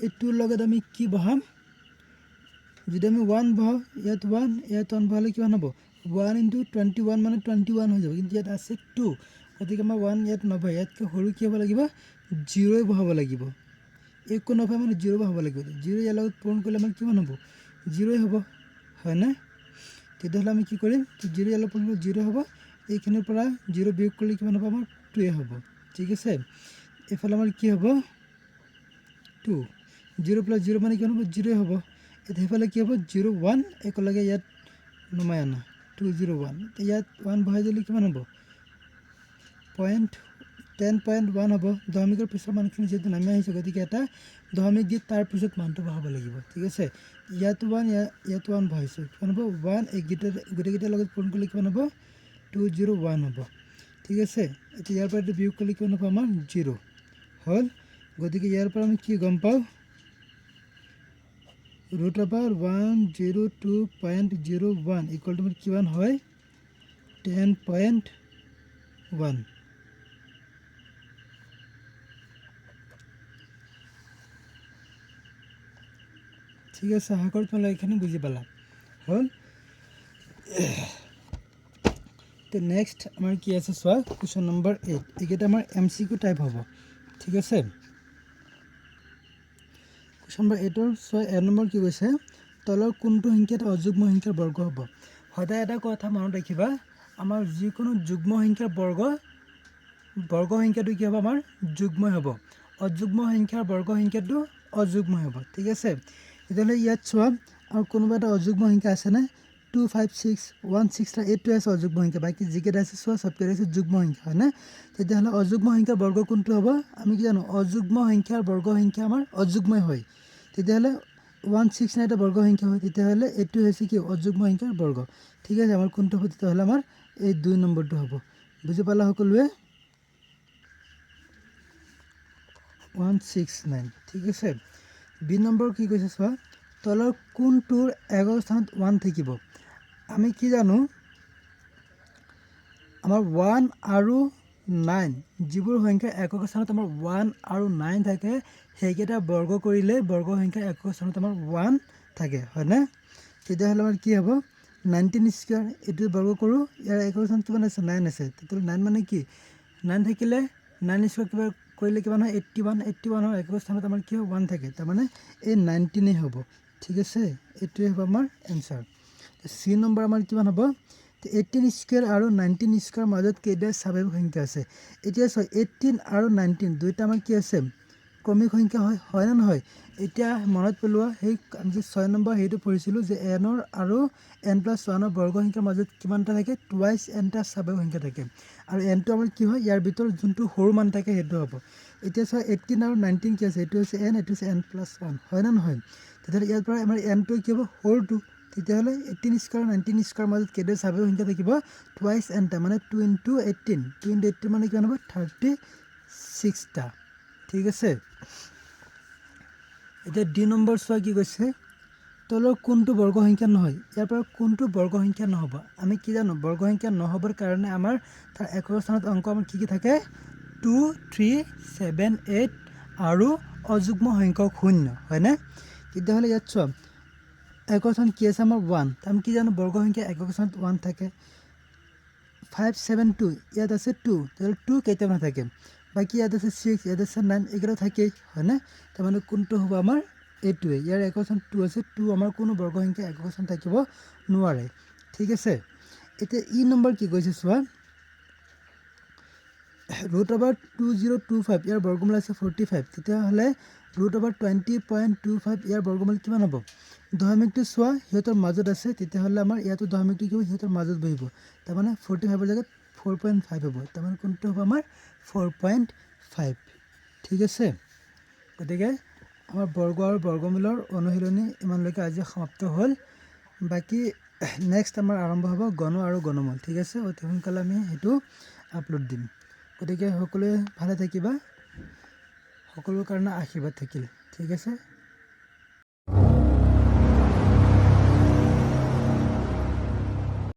এই 2 লগত আমি কি বহাম যদি আমি 1 বহাও ইয়াত 1 বহালে কিমান হ'ব 1 * 21 মানে 21 হৈ যাব কিন্তু ইয়াত আছে 2 গতিকে আমাৰ 1 ইয়াত নবহাই ইয়াতকৈ সৰু কি হ'ব লাগিব 0 বহাব লাগিব একো নবহাই মানে 0 বহাব লাগিব 0 ইয়াৰ লগত পূৰণ কৰিলে আমাৰ কিমান হ'ব 0 হ'ব হয় না তেতিয়াহ'লে আমি কি কৰিম 0 ইয়াৰ লগত পূৰণ কৰিলে 0 হ'ব এইখিনিৰ পৰা 0 বিয়োগ কৰিলে কিমান হ'ব আমাৰ 2 হ'ব ঠিক আছে এইফালে আমাৰ কি হ'ব 2 0 + 0 মানে কিমান হ'ব 0 হ'ব এতিয়া সেইফালে কি হ'ব 0 1 একেলগে ইয়াত নমাই আনা 201 ইয়াত 1 বহাই দিলে কিমান হ'ব 10.1 হ'ব দশমিকৰ পিছৰ মানখিনি যেহেতু নামি আহিছে গতিকে এটা দশমিক দি তাৰ পিছত মানটো বহাব লাগিব ঠিক আছে ইয়াত 1 বহাইছোঁ কিমান হ'ব 1 গোটেইকেইটাৰ লগত পূৰণ কৰিলে কিমান হ'ব 201 হ'ব ঠিক আছে এতিয়া ইয়াৰ পৰা বিয়োগ কৰিলে কিমান হ'ব আমাৰ 0 হল গতিকে ইয়াৰ পৰা আমি কি গম পাওঁ √102.01 ইকুৱেল টু কিমান হয় 10.1 ঠিক আছে আশা কৰোঁ তোমালোকে এইখিনি বুজি পালা হল তো নেক্সট আমাৰ কি আছে চোৱা কুৱেশ্যন নম্বৰ 8 এইকেইটা আমাৰ MCQ টাইপ হ'ব ঠিক আছে কুৱেশ্যন নম্বৰ 8 ৰ চোৱা এ নম্বৰ কি কৈছে তলৰ কোনটো সংখ্যা এটা অযুগ্ম সংখ্যাৰ বৰ্গ হ'ব সদায় এটা কথা মনত ৰাখিবা আমাৰ যিকোনো যুগ্ম সংখ্যাৰ বৰ্গ সংখ্যাটো কি হ'ব আমাৰ যুগ্ম হ'ব অযুগ্ম সংখ্যাৰ বৰ্গ সংখ্যাটো অযুগ্ম হ'ব ঠিক আছে তেতিয়াহ'লে ইয়াত চোৱা আৰু কোনোবা এটা অযুগ্ম সংখ্যা আছেনে 2 5 6 1 6 এইটো আছে অযুগ্ম সংখ্যা বাকী যিকেইটা আছে চোৱা চবকেইটা আছে যুগ্ম সংখ্যা হয়নে তেতিয়াহ'লে অযুগ্ম সংখ্যাৰ বৰ্গ কোনটো হ'ব আমি কি জানো অযুগ্ম সংখ্যাৰ বৰ্গ সংখ্যা আমাৰ অযুগ্মই হয় তেতিয়াহ'লে 169 এটা বৰ্গ সংখ্যা হয় তেতিয়াহ'লে এইটো হৈছে কি অযুগ্ম সংখ্যাৰ বৰ্গ ঠিক আছে আমাৰ কোনটো হ'ব তেতিয়াহ'লে আমাৰ এই 2 নম্বৰটো হ'ব বুজি পালা সকলোৱে 169 ঠিক আছে বি নম্বৰ কি কৈছে চোৱা তলৰ কোনটোৰ একক স্থানত 1 থাকিব আমি কি জানো আমাৰ 1 আৰু 9 যিবোৰ সংখ্যা একক স্থানত আমাৰ 1 আৰু 9 থাকে সেইকেইটা বৰ্গ কৰিলে বৰ্গ সংখ্যা একক স্থানত আমাৰ 1 থাকে হয়নে তেতিয়াহ'লে আমাৰ কি হ'ব 19 স্কয়াৰ এইটো বৰ্গ কৰোঁ ইয়াৰ একক স্থানত কিমান আছে 9 আছে তেতিয়াহ'লে 9 মানে কি 9 থাকিলে 9 স্কয়াৰ কিবা কৰিলে কিমান হয় 81 ৰ একক স্থানত আমাৰ কি 1 থাকে তাৰ মানে এই 19 হ'ব ঠিক আছে এইটোৱে হ'ব আমাৰ এনসাৰ সি নম্বৰ আমাৰ কিমান হ'ব 18 স্কয়াৰ আৰু 19 স্কয়াৰ মাজত কেইটা স্বাভাৱিক সংখ্যা আছে এতিয়া চোৱা 18 আৰু 19 দুইটা আমাৰ কি আছে ক্ৰমিক সংখ্যা হয় না নহয় এতিয়া মনত পেলোৱা সেই আমি যে 6 নম্বৰ হেইটো পঢ়িছিলোঁ যে n আৰু n+1 ৰ বৰ্গ সংখ্যাৰ মাজত কিমানটা থাকে টুৱাইছ nটা স্বাভাৱিক সংখ্যা থাকে আৰু n টো আমাৰ কি হয় ইয়াৰ ভিতৰত যোনটো সৰু মান থাকে সেইটো হ'ব এতিয়া চোৱা 18 আৰু 19 কি আছে এইটো হৈছে n এইটো হৈছে n+1 হয় না নহয় তেতিয়াহ'লে ইয়াৰ পৰা আমাৰ n টো কি হ'ব সৰুটো তেতিয়াহ'লে 18 স্কয়াৰ 19 স্কয়াৰ মাজত কেইটা স্বাভাৱিক সংখ্যা থাকিব টুৱাইছ nটা মানে 2 * 18 2 * 18 মানে কিমান হ'ব 36টা ঠিক আছে এতিয়া ডি নম্বৰ চোৱা কি কৈছে তলৰ কোনটো বৰ্গ সংখ্যা নহয় ইয়াৰ পৰা কোনটো বৰ্গ সংখ্যা নহ'ব আমি কি জানো বৰ্গ সংখ্যা নহ'বৰ কাৰণে আমাৰ তাৰ একৰ স্থানত অংক আমাৰ কি থাকে 2 3 7 8 আৰু অযুগ্ম সংখ্যক 0 হয়নে তেতিয়াহ'লে ইয়াত চোৱা একৰ স্থানত কি আছে আমাৰ 1 আমি কি জানো বৰ্গ সংখ্যা একক স্থানত 1 থাকে 5 7 2 ইয়াত আছে 2 তেতিয়াহ'লে 2 কেতিয়াও নাথাকে বাকি ইয়াত আছে 6 ইয়াত আছে 9 এগুলো থাকে হয়নে তাৰ মানে কোনটো হ'ব আমাৰ এইটোৱে ইয়াৰ একক স্থান 2 আছে 2 আমাৰ কোনো বৰ্গ সংখ্যা একক স্থান থাকিব নোৱাৰে ঠিক আছে এতিয়া ই নম্বৰ কি কৈছে চোৱা √2025 ইয়াৰ বৰ্গমূল আছে 45 তেতিয়াহ'লে √20.25 ইয়াৰ বৰ্গমূল কিমান হ'ব দশমিকটো চোৱা হিহঁতৰ মাজত আছে তেতিয়াহ'লে আমাৰ ইয়াতো দশমিকটো কি হ'ব হিহঁতৰ মাজত বহিব তাৰ মানে 45 ৰ জাগাত 4.5 হ'ব তাৰ মানে কোনটো হ'ব আমাৰ 4.5 ঠিক আছে গতিকে আমাৰ বৰ্গ আৰু বৰ্গমূলৰ অনুশীলনী ইমানলৈকে আজি সমাপ্ত হ'ল বাকি নেক্সট আমাৰ আৰম্ভ হ'ব গণ আৰু গণমূল ঠিক আছে অতি সোনকালে আমি সেইটো আপলোড দিম গতিকে সকলোৱে ভালে থাকিবা সকলোৰ কাৰণে আশীৰ্বাদ থাকিল ঠিক আছে